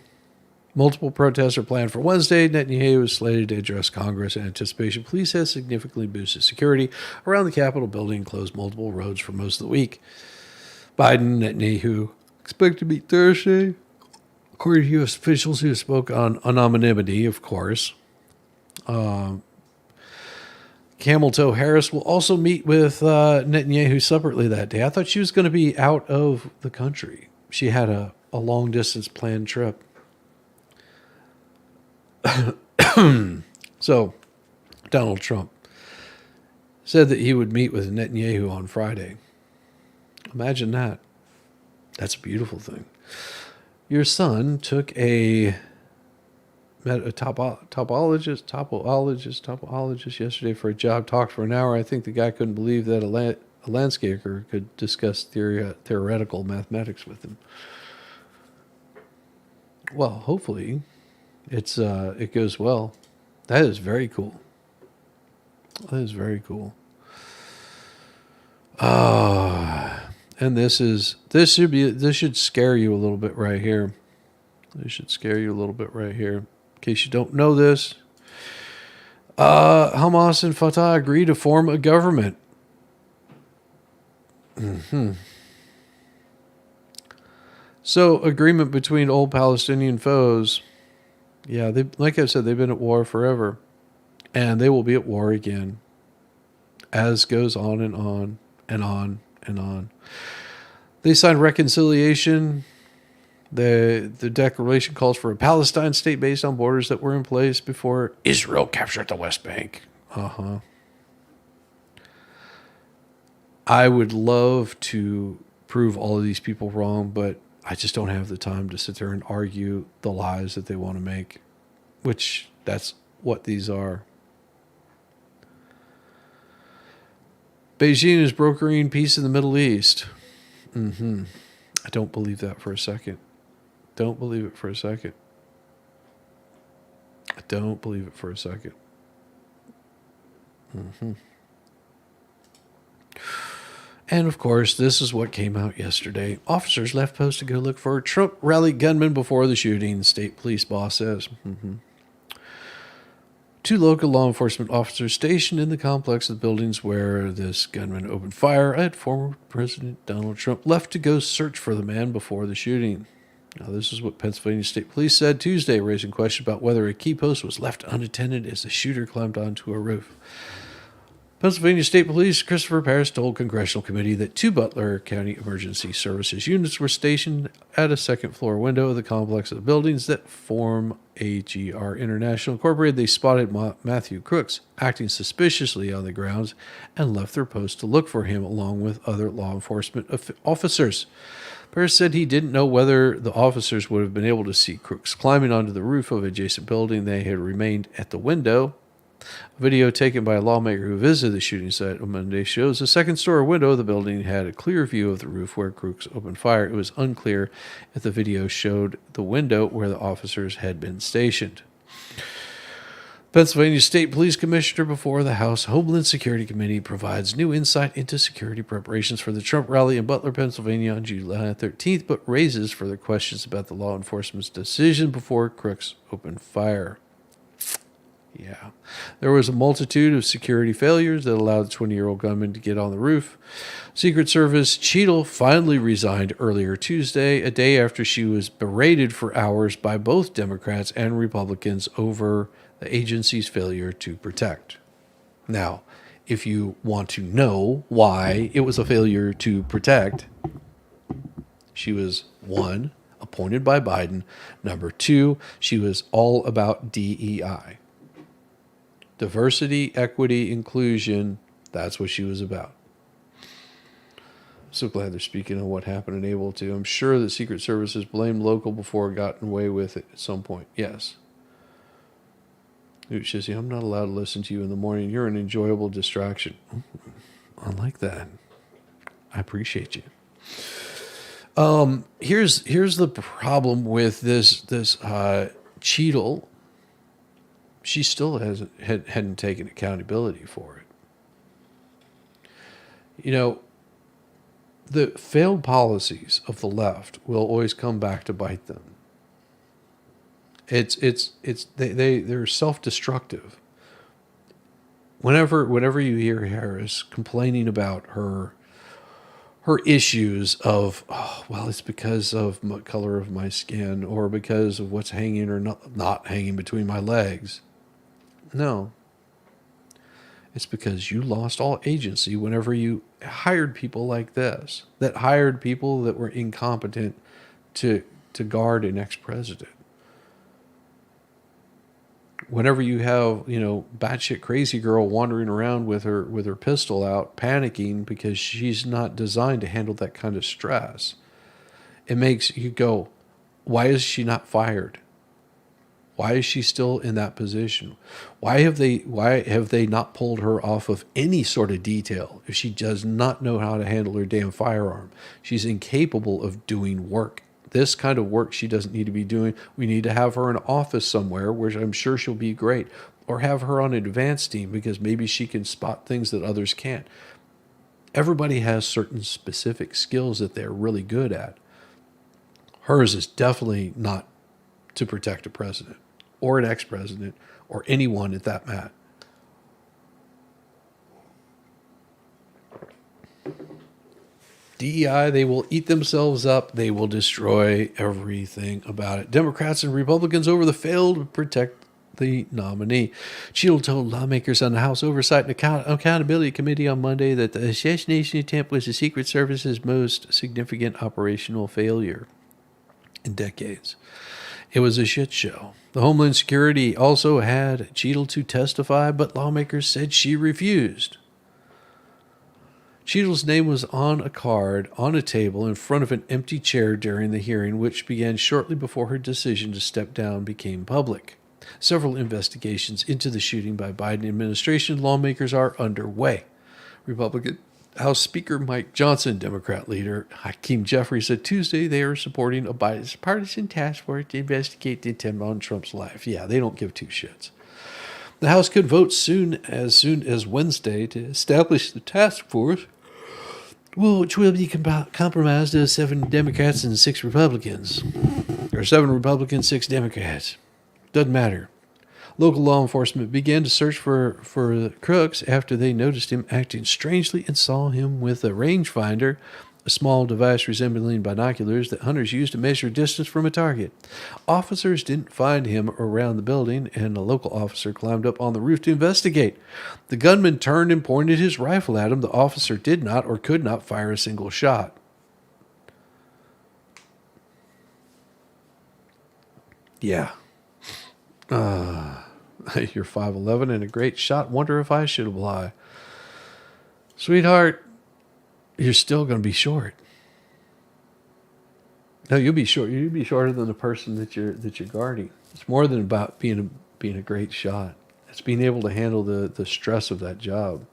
Multiple protests are planned for Wednesday. Netanyahu is slated to address Congress in anticipation. Police has significantly boosted security around the Capitol building and closed multiple roads for most of the week. Biden, Netanyahu expect to meet Thursday, according to U.S. officials who spoke on anonymity, of course. Camel Toe Harris will also meet with Netanyahu separately that day. I thought she was going to be out of the country. She had a long-distance planned trip. So, Donald Trump said that he would meet with Netanyahu on Friday. Imagine that. That's a beautiful thing. Your son took a topologist yesterday for a job, talked for an hour. I think the guy couldn't believe that a landscaper could discuss theoretical mathematics with him. Well, hopefully it goes well. That is very cool. That is very cool. And this should scare you a little bit right here. This should scare you a little bit right here. In case you don't know this, Hamas and Fatah agree to form a government. So, agreement between old Palestinian foes. Yeah, like I said, they've been at war forever. And they will be at war again. As goes on and on and on and on. They signed reconciliation. The declaration calls for a Palestine state based on borders that were in place before Israel captured the West Bank. I would love to prove all of these people wrong, but I just don't have the time to sit there and argue the lies that they want to make, which that's what these are. Beijing is brokering peace in the Middle East. I don't believe that for a second. Don't believe it for a second. I don't believe it for a second. And of course, this is what came out yesterday. Officers left post to go look for a Trump rally gunman before the shooting, state police boss says. Two local law enforcement officers stationed in the complex of buildings where this gunman opened fire at former President Donald Trump left to go search for the man before the shooting. Now, this is what Pennsylvania State Police said Tuesday, raising questions about whether a key post was left unattended as the shooter climbed onto a roof. Pennsylvania State Police Christopher Parris told Congressional Committee that two Butler County Emergency Services units were stationed at a second-floor window of the complex of buildings that form AGR International Incorporated. They spotted Matthew Crooks acting suspiciously on the grounds and left their post to look for him along with other law enforcement officers. Parris said he didn't know whether the officers would have been able to see Crooks climbing onto the roof of an adjacent building. They had remained at the window. A video taken by a lawmaker who visited the shooting site on Monday shows a second-story window of the building had a clear view of the roof where Crooks opened fire. It was unclear if the video showed the window where the officers had been stationed. Pennsylvania State Police Commissioner before the House Homeland Security Committee provides new insight into security preparations for the Trump rally in Butler, Pennsylvania on July 13th, but raises further questions about the law enforcement's decision before Crooks opened fire. Yeah. There was a multitude of security failures that allowed the 20-year-old gunman to get on the roof. Secret Service Cheadle finally resigned earlier Tuesday, a day after she was berated for hours by both Democrats and Republicans over the agency's failure to protect. Now, if you want to know why it was a failure to protect, she was, one, appointed by Biden. Number two, she was all about DEI. Diversity, equity, inclusion, that's what she was about. So glad they're speaking on what happened and able to. I'm sure the Secret Service has blamed local before gotten away with it at some point. Yes. Ooh, Shizzy, I'm not allowed to listen to you in the morning. You're an enjoyable distraction. I like that. I appreciate you. Here's the problem with this Cheadle. She still hadn't taken accountability for it. You know, the failed policies of the left will always come back to bite them. They're self-destructive. Whenever you hear Harris complaining about her issues of, oh, well, it's because of the color of my skin or because of what's hanging or not hanging between my legs. No. It's because you lost all agency whenever you hired people like this, that hired people that were incompetent to guard an ex-president. Whenever you have, batshit crazy girl wandering around with her pistol out, panicking because she's not designed to handle that kind of stress, it makes you go, why is she not fired? Why is she still in that position? Why have they not pulled her off of any sort of detail if she does not know how to handle her damn firearm? She's incapable of doing work. This kind of work she doesn't need to be doing. We need to have her in an office somewhere where I'm sure she'll be great. Or have her on an advanced team because maybe she can spot things that others can't. Everybody has certain specific skills that they're really good at. Hers is definitely not to protect a president or an ex-president or anyone at that mat. DEI, they will eat themselves up. They will destroy everything about it. Democrats and Republicans over the failed to protect the nominee. Cheadle told lawmakers on the House Oversight and Accountability Committee on Monday that the assassination attempt was the Secret Service's most significant operational failure in decades. It was a shit show. The Homeland Security also had Cheadle to testify, but lawmakers said she refused. Cheadle's name was on a card on a table in front of an empty chair during the hearing, which began shortly before her decision to step down became public. Several investigations into the shooting by Biden administration lawmakers are underway. Republican House Speaker Mike Johnson, Democrat leader Hakeem Jeffries said Tuesday they are supporting a bipartisan task force to investigate the attempt on Trump's life. Yeah, they don't give two shits. The House could vote soon as Wednesday to establish the task force, which will be compromised of 7 Democrats and 6 Republicans. Or 7 Republicans, 6 Democrats. Doesn't matter. Local law enforcement began to search for Crooks after they noticed him acting strangely and saw him with a rangefinder, a small device resembling binoculars that hunters use to measure distance from a target. Officers didn't find him around the building, and a local officer climbed up on the roof to investigate. The gunman turned and pointed his rifle at him. The officer did not or could not fire a single shot. Yeah. You're 5'11" and a great shot. Wonder if I should apply. Sweetheart, you're still going to be short. No, you'll be short. You'll be shorter than the person that you're guarding. It's more than about being a great shot. It's being able to handle the stress of that job.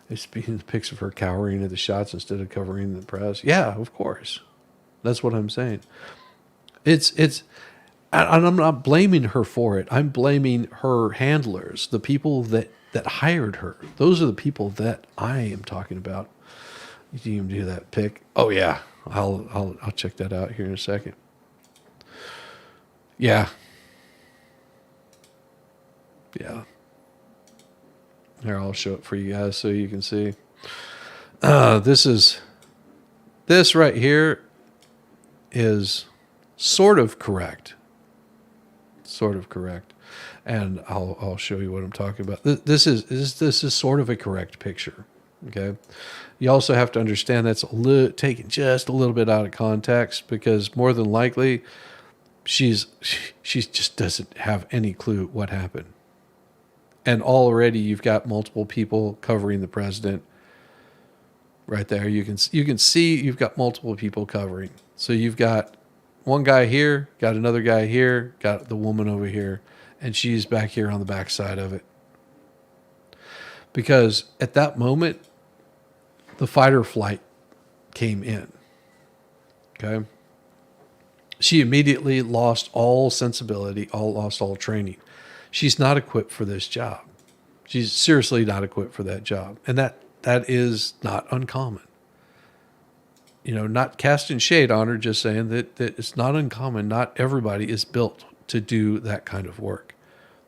It's being the pics of her cowering at the shots instead of covering the press. Yeah, of course. That's what I'm saying. And I'm not blaming her for it. I'm blaming her handlers, the people that hired her. Those are the people that I am talking about. You can even do that pic. Oh yeah, I'll check that out here in a second. Yeah. Here, I'll show it for you guys so you can see. This right here is sort of correct. And I'll show you what I'm talking about. This is sort of a correct picture. Okay. You also have to understand that's taken just a little bit out of context, because more than likely she just doesn't have any clue what happened. And already you've got multiple people covering the president right there. You can see you've got multiple people covering. So you've got one guy here, got another guy here, got the woman over here, and she's back here on the back side of it. Because at that moment, the fight or flight came in. Okay? She immediately lost all sensibility, lost all training. She's not equipped for this job. She's seriously not equipped for that job. And that is not uncommon. Not casting shade on her, just saying that it's not uncommon. Not everybody is built to do that kind of work.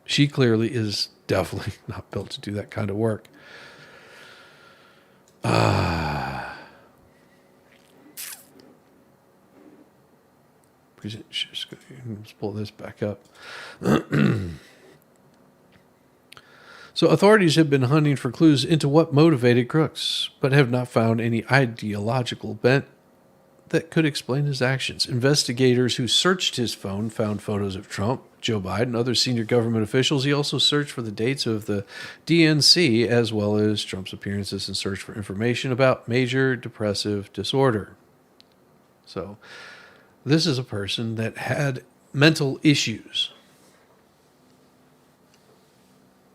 She clearly is definitely not built to do that kind of work. Let's pull this back up. So authorities have been hunting for clues into what motivated Crooks, but have not found any ideological bent that could explain his actions. Investigators who searched his phone found photos of Trump, Joe Biden, other senior government officials. He also searched for the dates of the DNC, as well as Trump's appearances, and searched for information about major depressive disorder. So this is a person that had mental issues.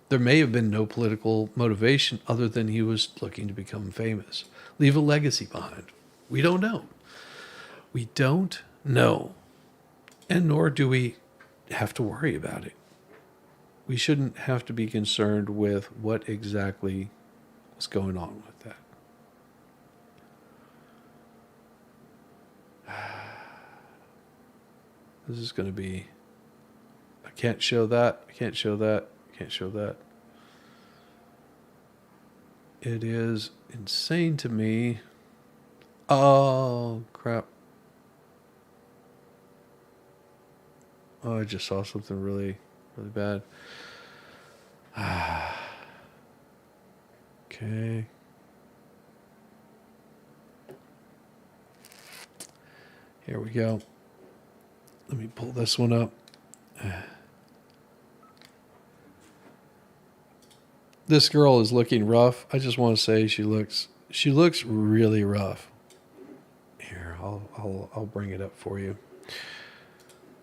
There may have been no political motivation other than he was looking to become famous, leave a legacy behind. We don't know. We don't know. And nor do we have to worry about it. We shouldn't have to be concerned with what exactly was going on with that. This is going to be... I can't show that. I can't show that. Can't show that. It is insane to me. Oh, crap. Oh, I just saw something really, really bad. Okay. Here we go. Let me pull this one up. This girl is looking rough. I just want to say she looks really rough. Here, I'll bring it up for you.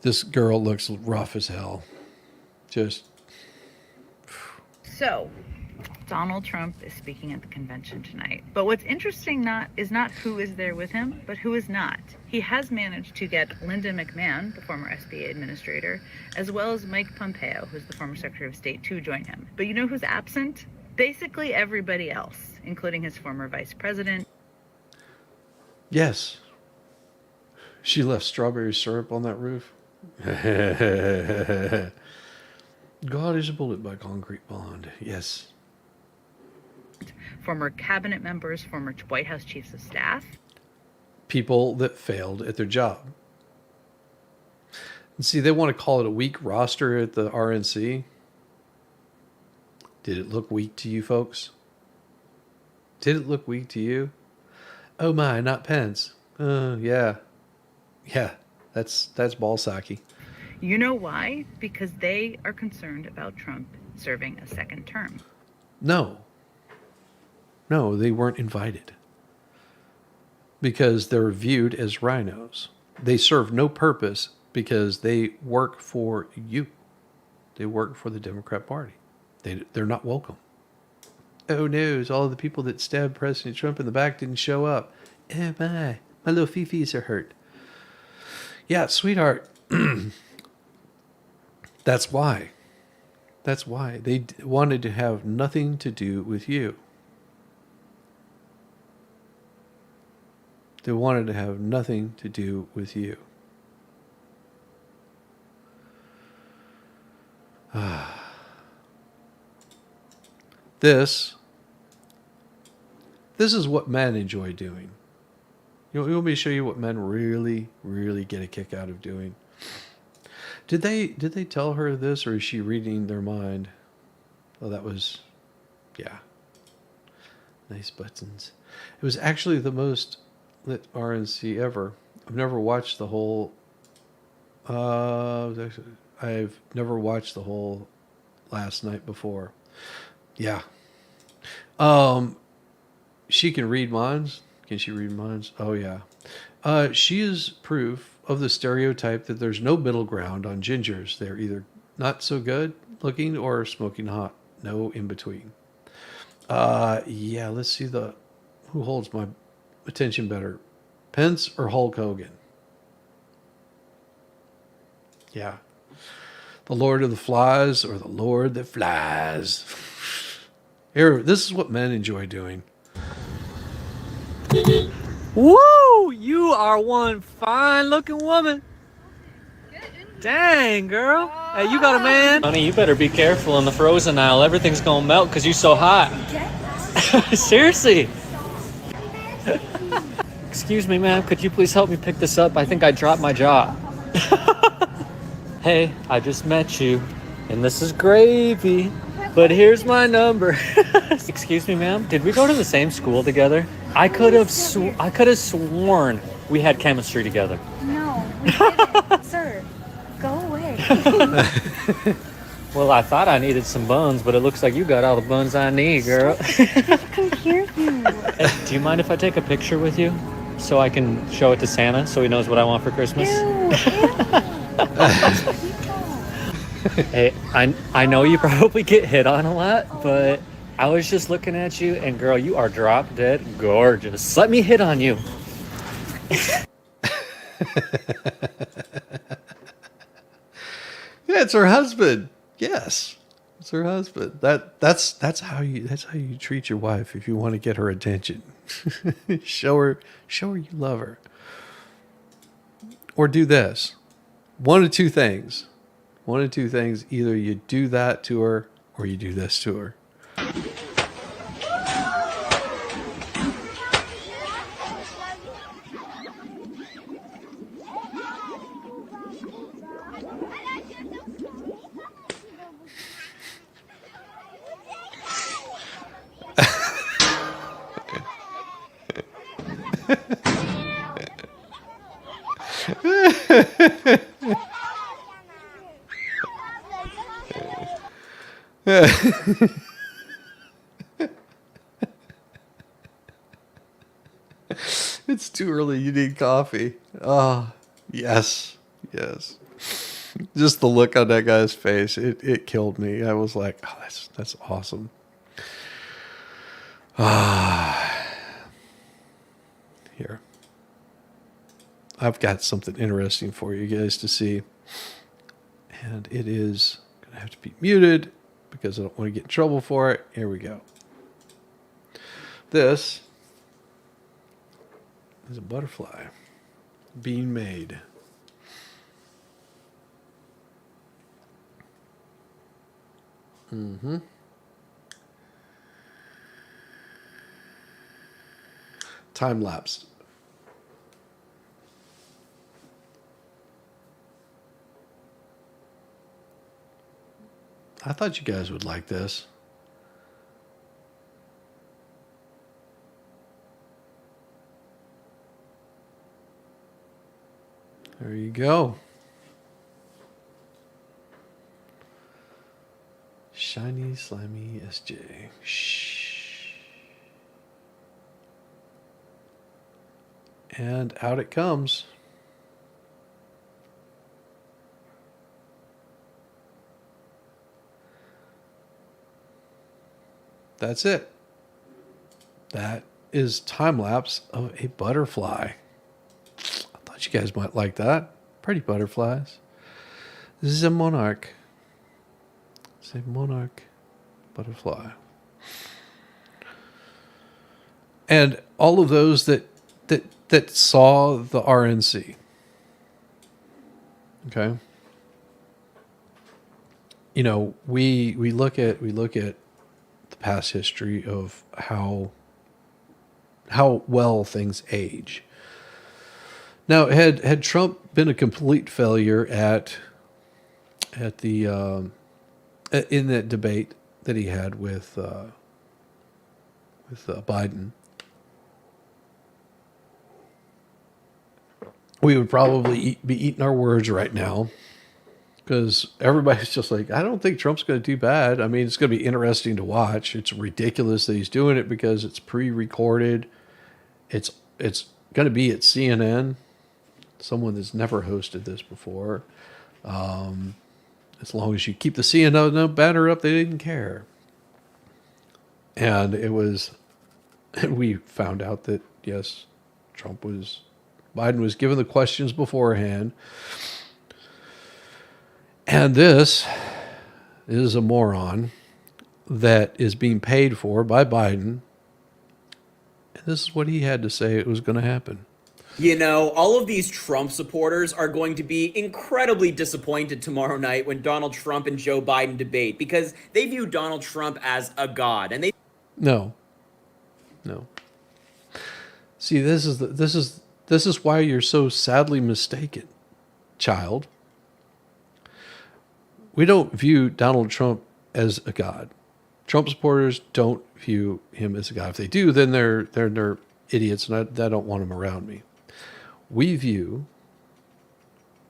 This girl looks rough as hell. Just So, Donald Trump is speaking at the convention tonight. But what's interesting is not who is there with him, but who is not. He has managed to get Linda McMahon, the former SBA administrator, as well as Mike Pompeo, who's the former Secretary of State, to join him. But you know who's absent? Basically everybody else, including his former vice president. Yes. She left strawberry syrup on that roof. God is a bullet by concrete bond. Yes. Former cabinet members, former White House chiefs of staff. People that failed at their job. And see, they want to call it a weak roster at the RNC. Did it look weak to you folks? Did it look weak to you? Oh my, not Pence. Yeah. Yeah, that's ballsacky. You know why? Because they are concerned about Trump serving a second term. No, they weren't invited. Because they're viewed as rhinos. They serve no purpose because they work for you. They work for the Democrat Party. They're not welcome. Oh no, all the people that stabbed President Trump in the back didn't show up. Oh my little fifis are hurt. Yeah, sweetheart. That's why. That's why. They wanted to have nothing to do with you. They wanted to have nothing to do with you. This is what men enjoy doing. You want me to show you what men really, really get a kick out of doing? Did they tell her this, or is she reading their mind? Oh, that was, yeah. Nice buttons. It was actually the most lit RNC ever. I've never watched the whole. I've never watched the whole last night before. Yeah. She can read minds. Can she read minds? Oh yeah. She is proof of the stereotype that there's no middle ground on gingers. They're either not so good looking or smoking hot. No in between. Yeah, let's see who holds my attention better. Pence or Hulk Hogan? Yeah. The Lord of the Flies or the Lord that flies. Here, this is what men enjoy doing. Woo! You are one fine-looking woman. Dang, girl. Hey, you got a man? Honey, you better be careful in the frozen aisle. Everything's gonna melt because you're so hot. Seriously. Excuse me, ma'am. Could you please help me pick this up? I think I dropped my jaw. Hey, I just met you, and this is gravy. But here's my number. Excuse me, ma'am. Did we go to the same school together? I could have sworn we had chemistry together. No, we didn't. Sir, go away. Well, I thought I needed some buns, but it looks like you got all the buns I need, girl. I can hear you. Hey, do you mind if I take a picture with you so I can show it to Santa so he knows what I want for Christmas? Ew. Hey, I know you probably get hit on a lot, but I was just looking at you, and girl, you are drop dead gorgeous. Let me hit on you. Yeah, it's her husband. Yes, it's her husband. That's how you treat your wife if you want to get her attention. show her you love her. Or do this. One of two things. Either you do that to her or you do this to her. It's too early. You need coffee. Oh, yes. Just the look on that guy's face. It killed me. I was like, oh, that's awesome. Here. I've got something interesting for you guys to see. And it is going to have to be muted because I don't want to get in trouble for it. Here we go. This is a butterfly being made. Time lapsed. I thought you guys would like this. There you go. Shiny, slimy SJ. Shh. And out it comes. That's it. That is time lapse of a butterfly. I thought you guys might like that. Pretty butterflies. This is a monarch. It's a monarch butterfly. And all of those that saw the RNC. Okay. You know, we look at the past history of how well things age. Now, had Trump been a complete failure at the in that debate that he had with Biden, we would probably be eating our words right now, because everybody's just like, I don't think Trump's going to do bad. I mean, it's going to be interesting to watch. It's ridiculous that he's doing it because it's pre-recorded. It's going to be at CNN, someone that's never hosted this before. As long as you keep the CNN banner up, they didn't care. And we found out that, yes, Biden was given the questions beforehand. And this is a moron that is being paid for by Biden. And this is what he had to say it was going to happen. You know, all of these Trump supporters are going to be incredibly disappointed tomorrow night when Donald Trump and Joe Biden debate, because they view Donald Trump as a god, and they No. See, this is why you're so sadly mistaken, child. We don't view Donald Trump as a god. Trump supporters don't view him as a god. If they do, then they're idiots, and I don't want them around me. We view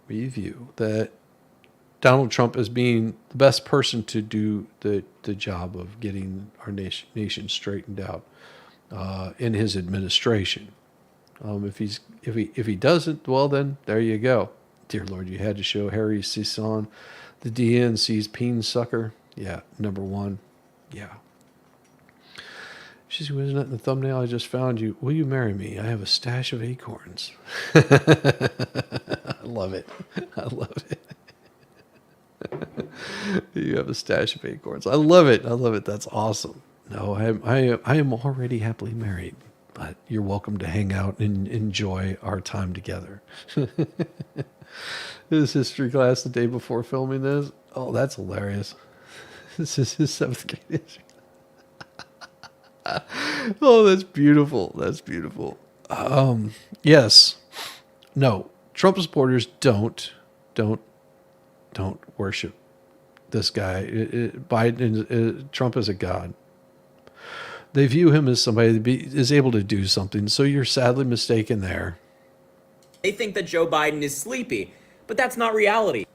that Donald Trump as being the best person to do the job of getting our nation straightened out in his administration. If he doesn't, well, then there you go. Dear Lord, you had to show Harry Sisson, the DNC's peen sucker. Yeah, number one. Yeah. She said, wasn't that in the thumbnail? I just found you. Will you marry me? I have a stash of acorns. I love it. I love it. You have a stash of acorns. I love it. I love it. That's awesome. No, I am already happily married, but you're welcome to hang out and enjoy our time together. This history class the day before filming this. Oh, that's hilarious. This is his 7th grade history. Oh, that's beautiful. That's beautiful. Yes. No. Trump supporters don't worship this guy. Biden, Trump is a god. They view him as somebody that is able to do something. So you're sadly mistaken there. They think that Joe Biden is sleepy, but that's not reality.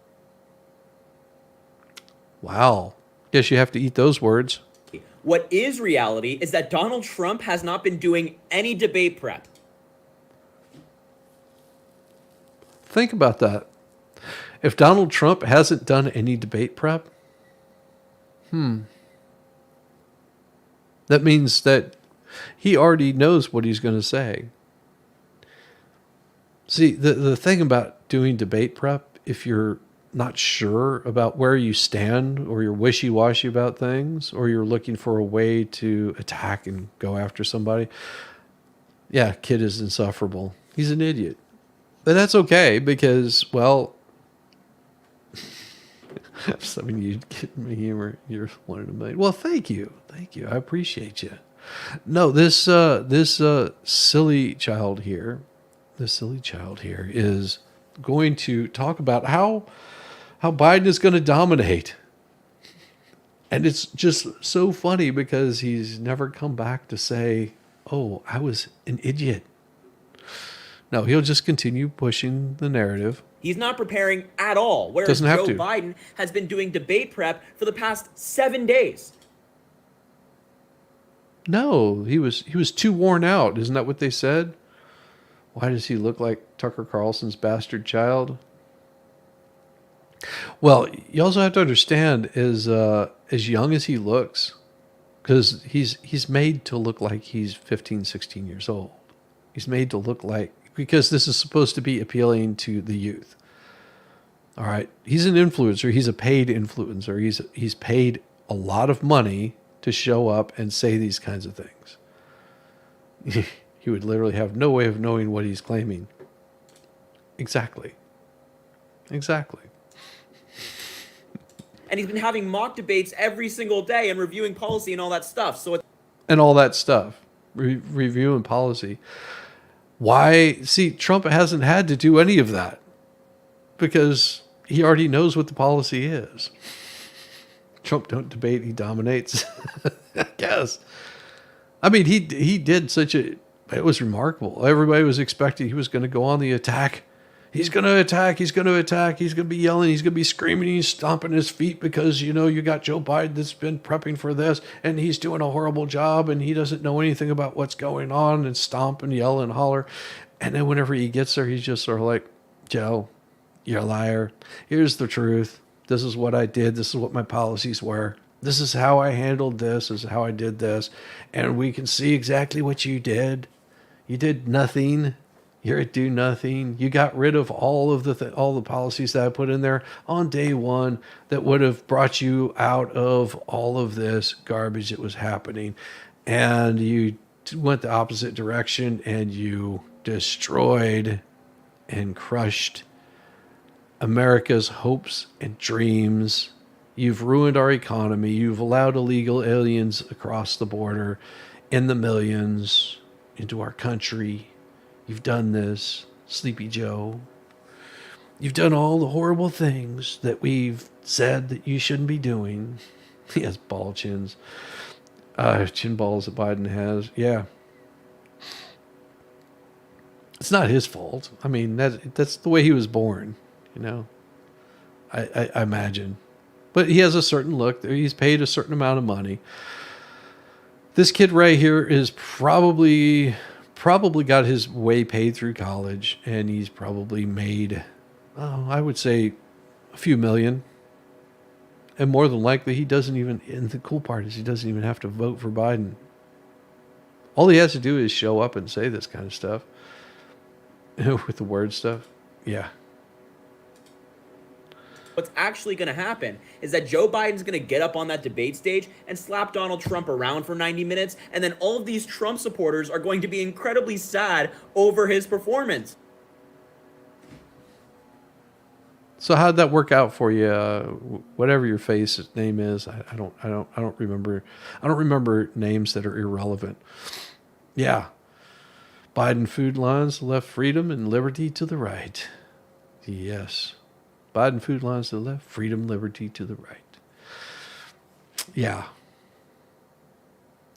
Wow. Guess you have to eat those words. What is reality is that Donald Trump has not been doing any debate prep. Think about that. If Donald Trump hasn't done any debate prep, that means that He already knows what he's going to say. See, the thing about doing debate prep, if you're not sure about where you stand, or you're wishy-washy about things, or you're looking for a way to attack and go after somebody, yeah, kid is insufferable. He's an idiot. But that's okay because, well, I mean, you get me humor. You're one in a million. Well, thank you. Thank you. I appreciate you. No, this silly child here, is going to talk about how Biden is going to dominate. And it's just so funny because he's never come back to say, "Oh, I was an idiot." No, he'll just continue pushing the narrative. He's not preparing at all, whereas Doesn't have Joe to. Biden has been doing debate prep for the past 7 days. No, he was too worn out. Isn't that what they said? Why does he look like Tucker Carlson's bastard child? Well, you also have to understand, as young as he looks, because he's made to look like he's 15, 16 years old. He's made to look like, because this is supposed to be appealing to the youth. All right. He's an influencer. He's a paid influencer. He's paid a lot of money to show up and say these kinds of things. He would literally have no way of knowing what he's claiming. Exactly. And he's been having mock debates every single day and reviewing policy and all that stuff. So it's And all that stuff. Review and policy. Why? See, Trump hasn't had to do any of that because he already knows what the policy is. Trump don't debate, he dominates. I guess. I mean, he did it was remarkable. Everybody was expecting he was going to go on the attack. He's going to attack. He's going to be yelling. He's going to be screaming. He's stomping his feet because, you got Joe Biden that's been prepping for this and he's doing a horrible job and he doesn't know anything about what's going on, and stomp and yell and holler. And then whenever he gets there, he's just sort of like, "Joe, you're a liar. Here's the truth. This is what I did. This is what my policies were. This is how I handled this. This is how I did this. And we can see exactly what you did. You did nothing. You're a do nothing. You got rid of all the policies that I put in there on day one that would have brought you out of all of this garbage that was happening. And you went the opposite direction and you destroyed and crushed America's hopes and dreams. You've ruined our economy. You've allowed illegal aliens across the border in the millions into our country. You've done this, Sleepy Joe. You've done all the horrible things that we've said that you shouldn't be doing." He has ball chins. Chin balls that Biden has. Yeah. It's not his fault. I mean, that's the way he was born, I imagine. But he has a certain look. He's paid a certain amount of money. This kid right here is probably got his way paid through college, and he's probably made, I would say, a few million. And more than likely, he doesn't even, and the cool part is he doesn't even have to vote for Biden. All he has to do is show up and say this kind of stuff. With the word stuff. Yeah. what's actually going to happen is that Joe Biden's going to get up on that debate stage and slap Donald Trump around for 90 minutes, and then all of these Trump supporters are going to be incredibly sad over his performance. So how'd that work out for you? Whatever your face name is, I don't remember. I don't remember names that are irrelevant. Yeah, Biden food lines to the left, freedom and liberty to the right. Yes, Biden food lines to the left, freedom, liberty to the right. Yeah.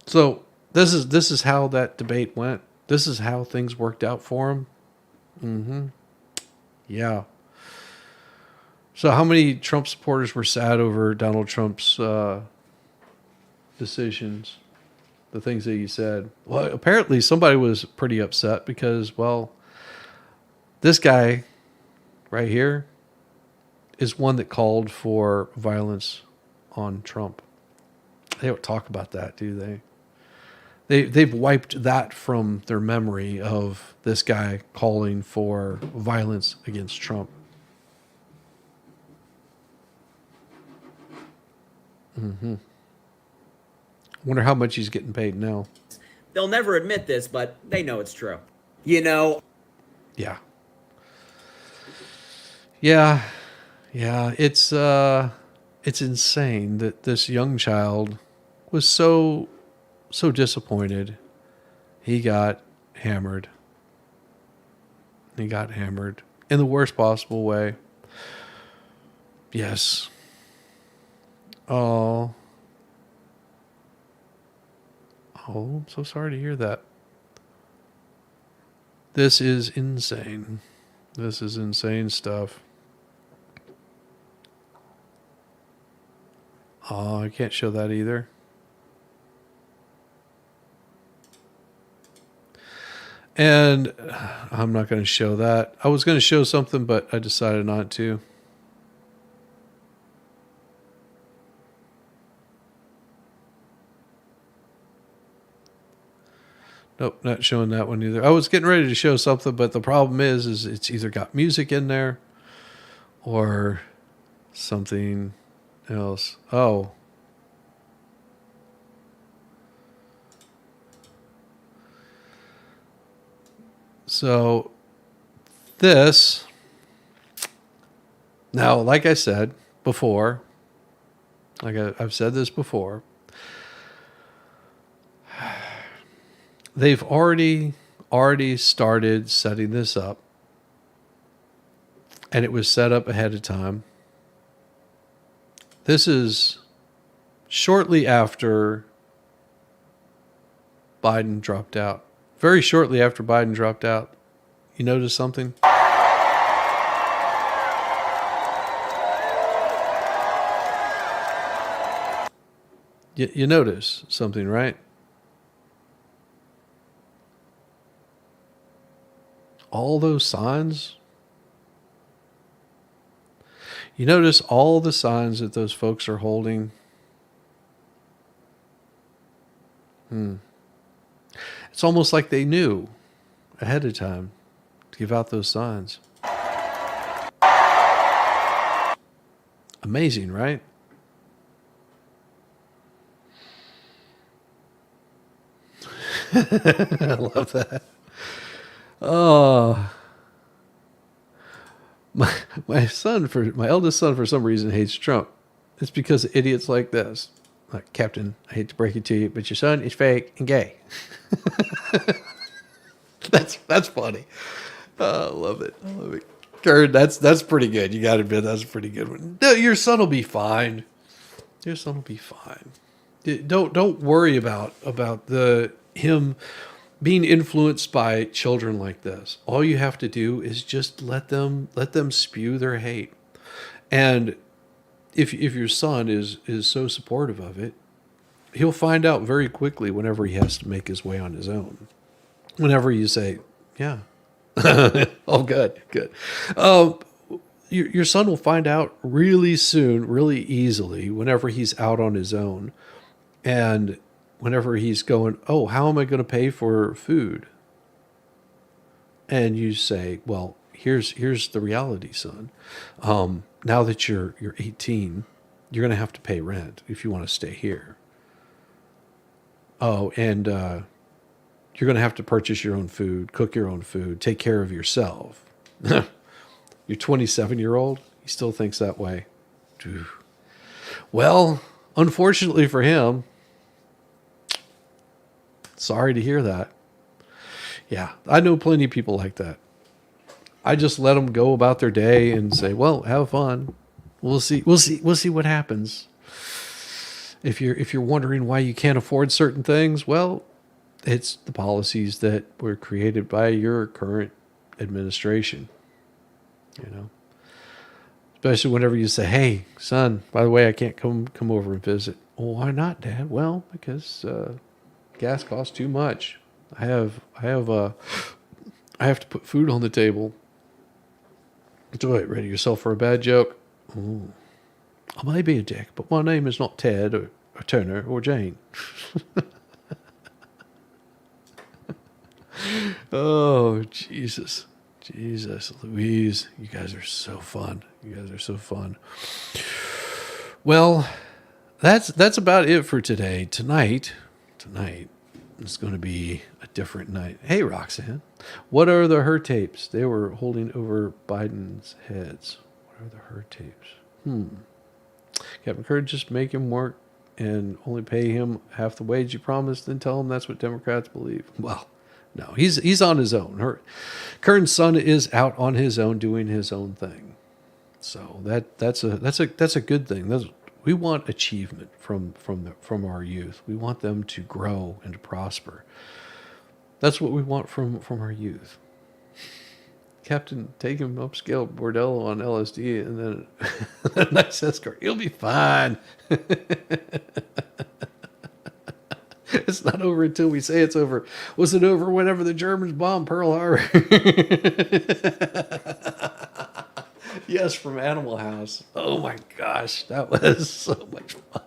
So this is how that debate went. This is how things worked out for him. Mm-hmm. Yeah. So how many Trump supporters were sad over Donald Trump's decisions, the things that he said? Well, apparently somebody was pretty upset because, well, this guy right here is one that called for violence on Trump. They don't talk about that, do they? they've wiped that from their memory of this guy calling for violence against Trump. Wonder how much he's getting paid now. They'll never admit this, but they know it's true. You know, Yeah. Yeah. Yeah. It's insane that this young child was so disappointed. He got hammered. He got hammered in the worst possible way. Yes. Oh. Oh, I'm so sorry to hear that. This is insane. This is insane stuff. Oh, I can't show that either. And I'm not going to show that. I was going to show something, but I decided not to. Nope, not showing that one either. I was getting ready to show something, but the problem is it's either got music in there or something else. Oh. So this, now, like I said before, I've said this before, they've already started setting this up, and it was set up ahead of time. This is shortly after Biden dropped out. Very shortly after Biden dropped out. You notice something? You notice something, right? All those signs. You notice all the signs that those folks are holding. It's almost like they knew ahead of time to give out those signs. Amazing, right? I love that. Oh, my eldest son, for some reason hates Trump. It's because of idiots like this. Like, Captain, I hate to break it to you, but your son is fake and gay. That's funny. I love it. I love it. Kurt, that's pretty good. You got to admit that's a pretty good one. No, your son will be fine. Your son will be fine. Don't worry about him being influenced by children like this. All you have to do is just let them spew their hate. And if your son is so supportive of it, he'll find out very quickly whenever he has to make his way on his own. Whenever you say, yeah, oh, good. Your son will find out really soon, really easily, whenever he's out on his own. And whenever he's going, oh, how am I going to pay for food? And you say, well, here's the reality, son. Now that you're 18, you're going to have to pay rent if you want to stay here. Oh, and you're going to have to purchase your own food, cook your own food, take care of yourself. Your 27-year-old, he still thinks that way. Well, unfortunately for him, sorry to hear that. Yeah, I know plenty of people like that. I just let them go about their day and say, well, have fun. We'll see what happens. If you're wondering why you can't afford certain things, well, it's the policies that were created by your current administration. You know, especially whenever you say, "Hey, son, by the way, I can't come over and visit." Well, why not, Dad? Well, because gas costs too much. I have to put food on the table. Do it. Ready yourself for a bad joke? Ooh. I may be a dick, but my name is not Ted or Turner or Jane. Oh, Jesus. Jesus, Louise, you guys are so fun. You guys are so fun. Well, that's about it for today. Tonight is going to be a different night. Hey, Roxanne, what are the her tapes? They were holding over Biden's heads. What are the her tapes? Captain Kirk, just make him work and only pay him half the wage you promised, then tell him that's what Democrats believe. Well, no, he's on his own. Kern's son is out on his own, doing his own thing. So that's a good thing. We want achievement from our youth. We want them to grow and to prosper. That's what we want from our youth. Captain, take him upscale bordello on LSD and then a nice escort. He'll be fine. It's not over until we say it's over. Was it over whenever the Germans bombed Pearl Harbor? Yes, from Animal House. Oh my gosh, that was so much fun.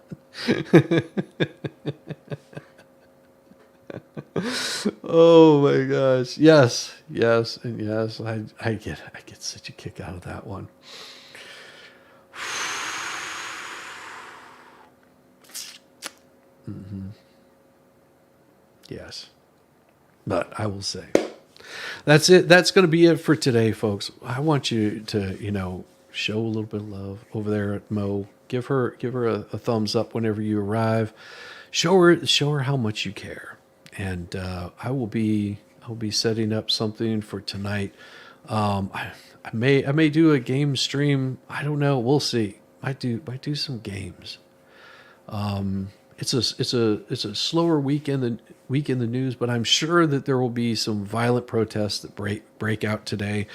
Oh my gosh. Yes, and yes. I get such a kick out of that one. Yes. But I will say, that's it. That's going to be it for today, folks. I want you to, show a little bit of love over there at Mo. Give her a thumbs up whenever you arrive. Show her how much you care. And I'll be setting up something for tonight. I may do a game stream. I don't know. We'll see. Might do some games. It's a slower week in the news, but I'm sure that there will be some violent protests that break out today.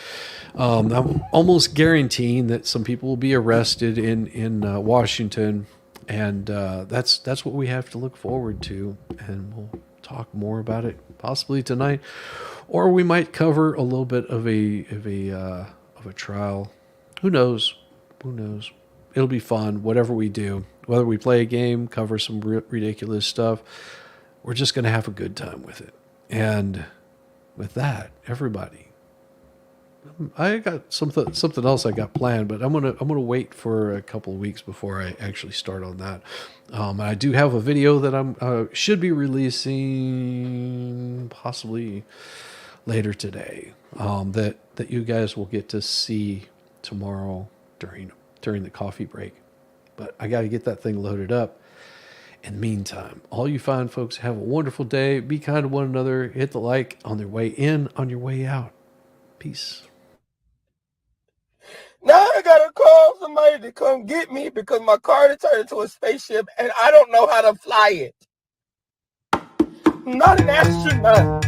I'm almost guaranteeing that some people will be arrested in Washington, and that's what we have to look forward to. And we'll talk more about it possibly tonight, or we might cover a little bit of a trial. Who knows? It'll be fun, whatever we do. Whether we play a game, cover some ridiculous stuff, we're just going to have a good time with it. And with that, everybody, I got something else I got planned, but I'm gonna wait for a couple of weeks before I actually start on that. I do have a video that I'm should be releasing possibly later today. That you guys will get to see tomorrow during the coffee break. But I got to get that thing loaded up. In the meantime, all you fine folks, have a wonderful day. Be kind to one another. Hit the like on their way in, on your way out. Peace. Now I gotta call somebody to come get me because my car turned into a spaceship and I don't know how to fly it. I'm not an astronaut.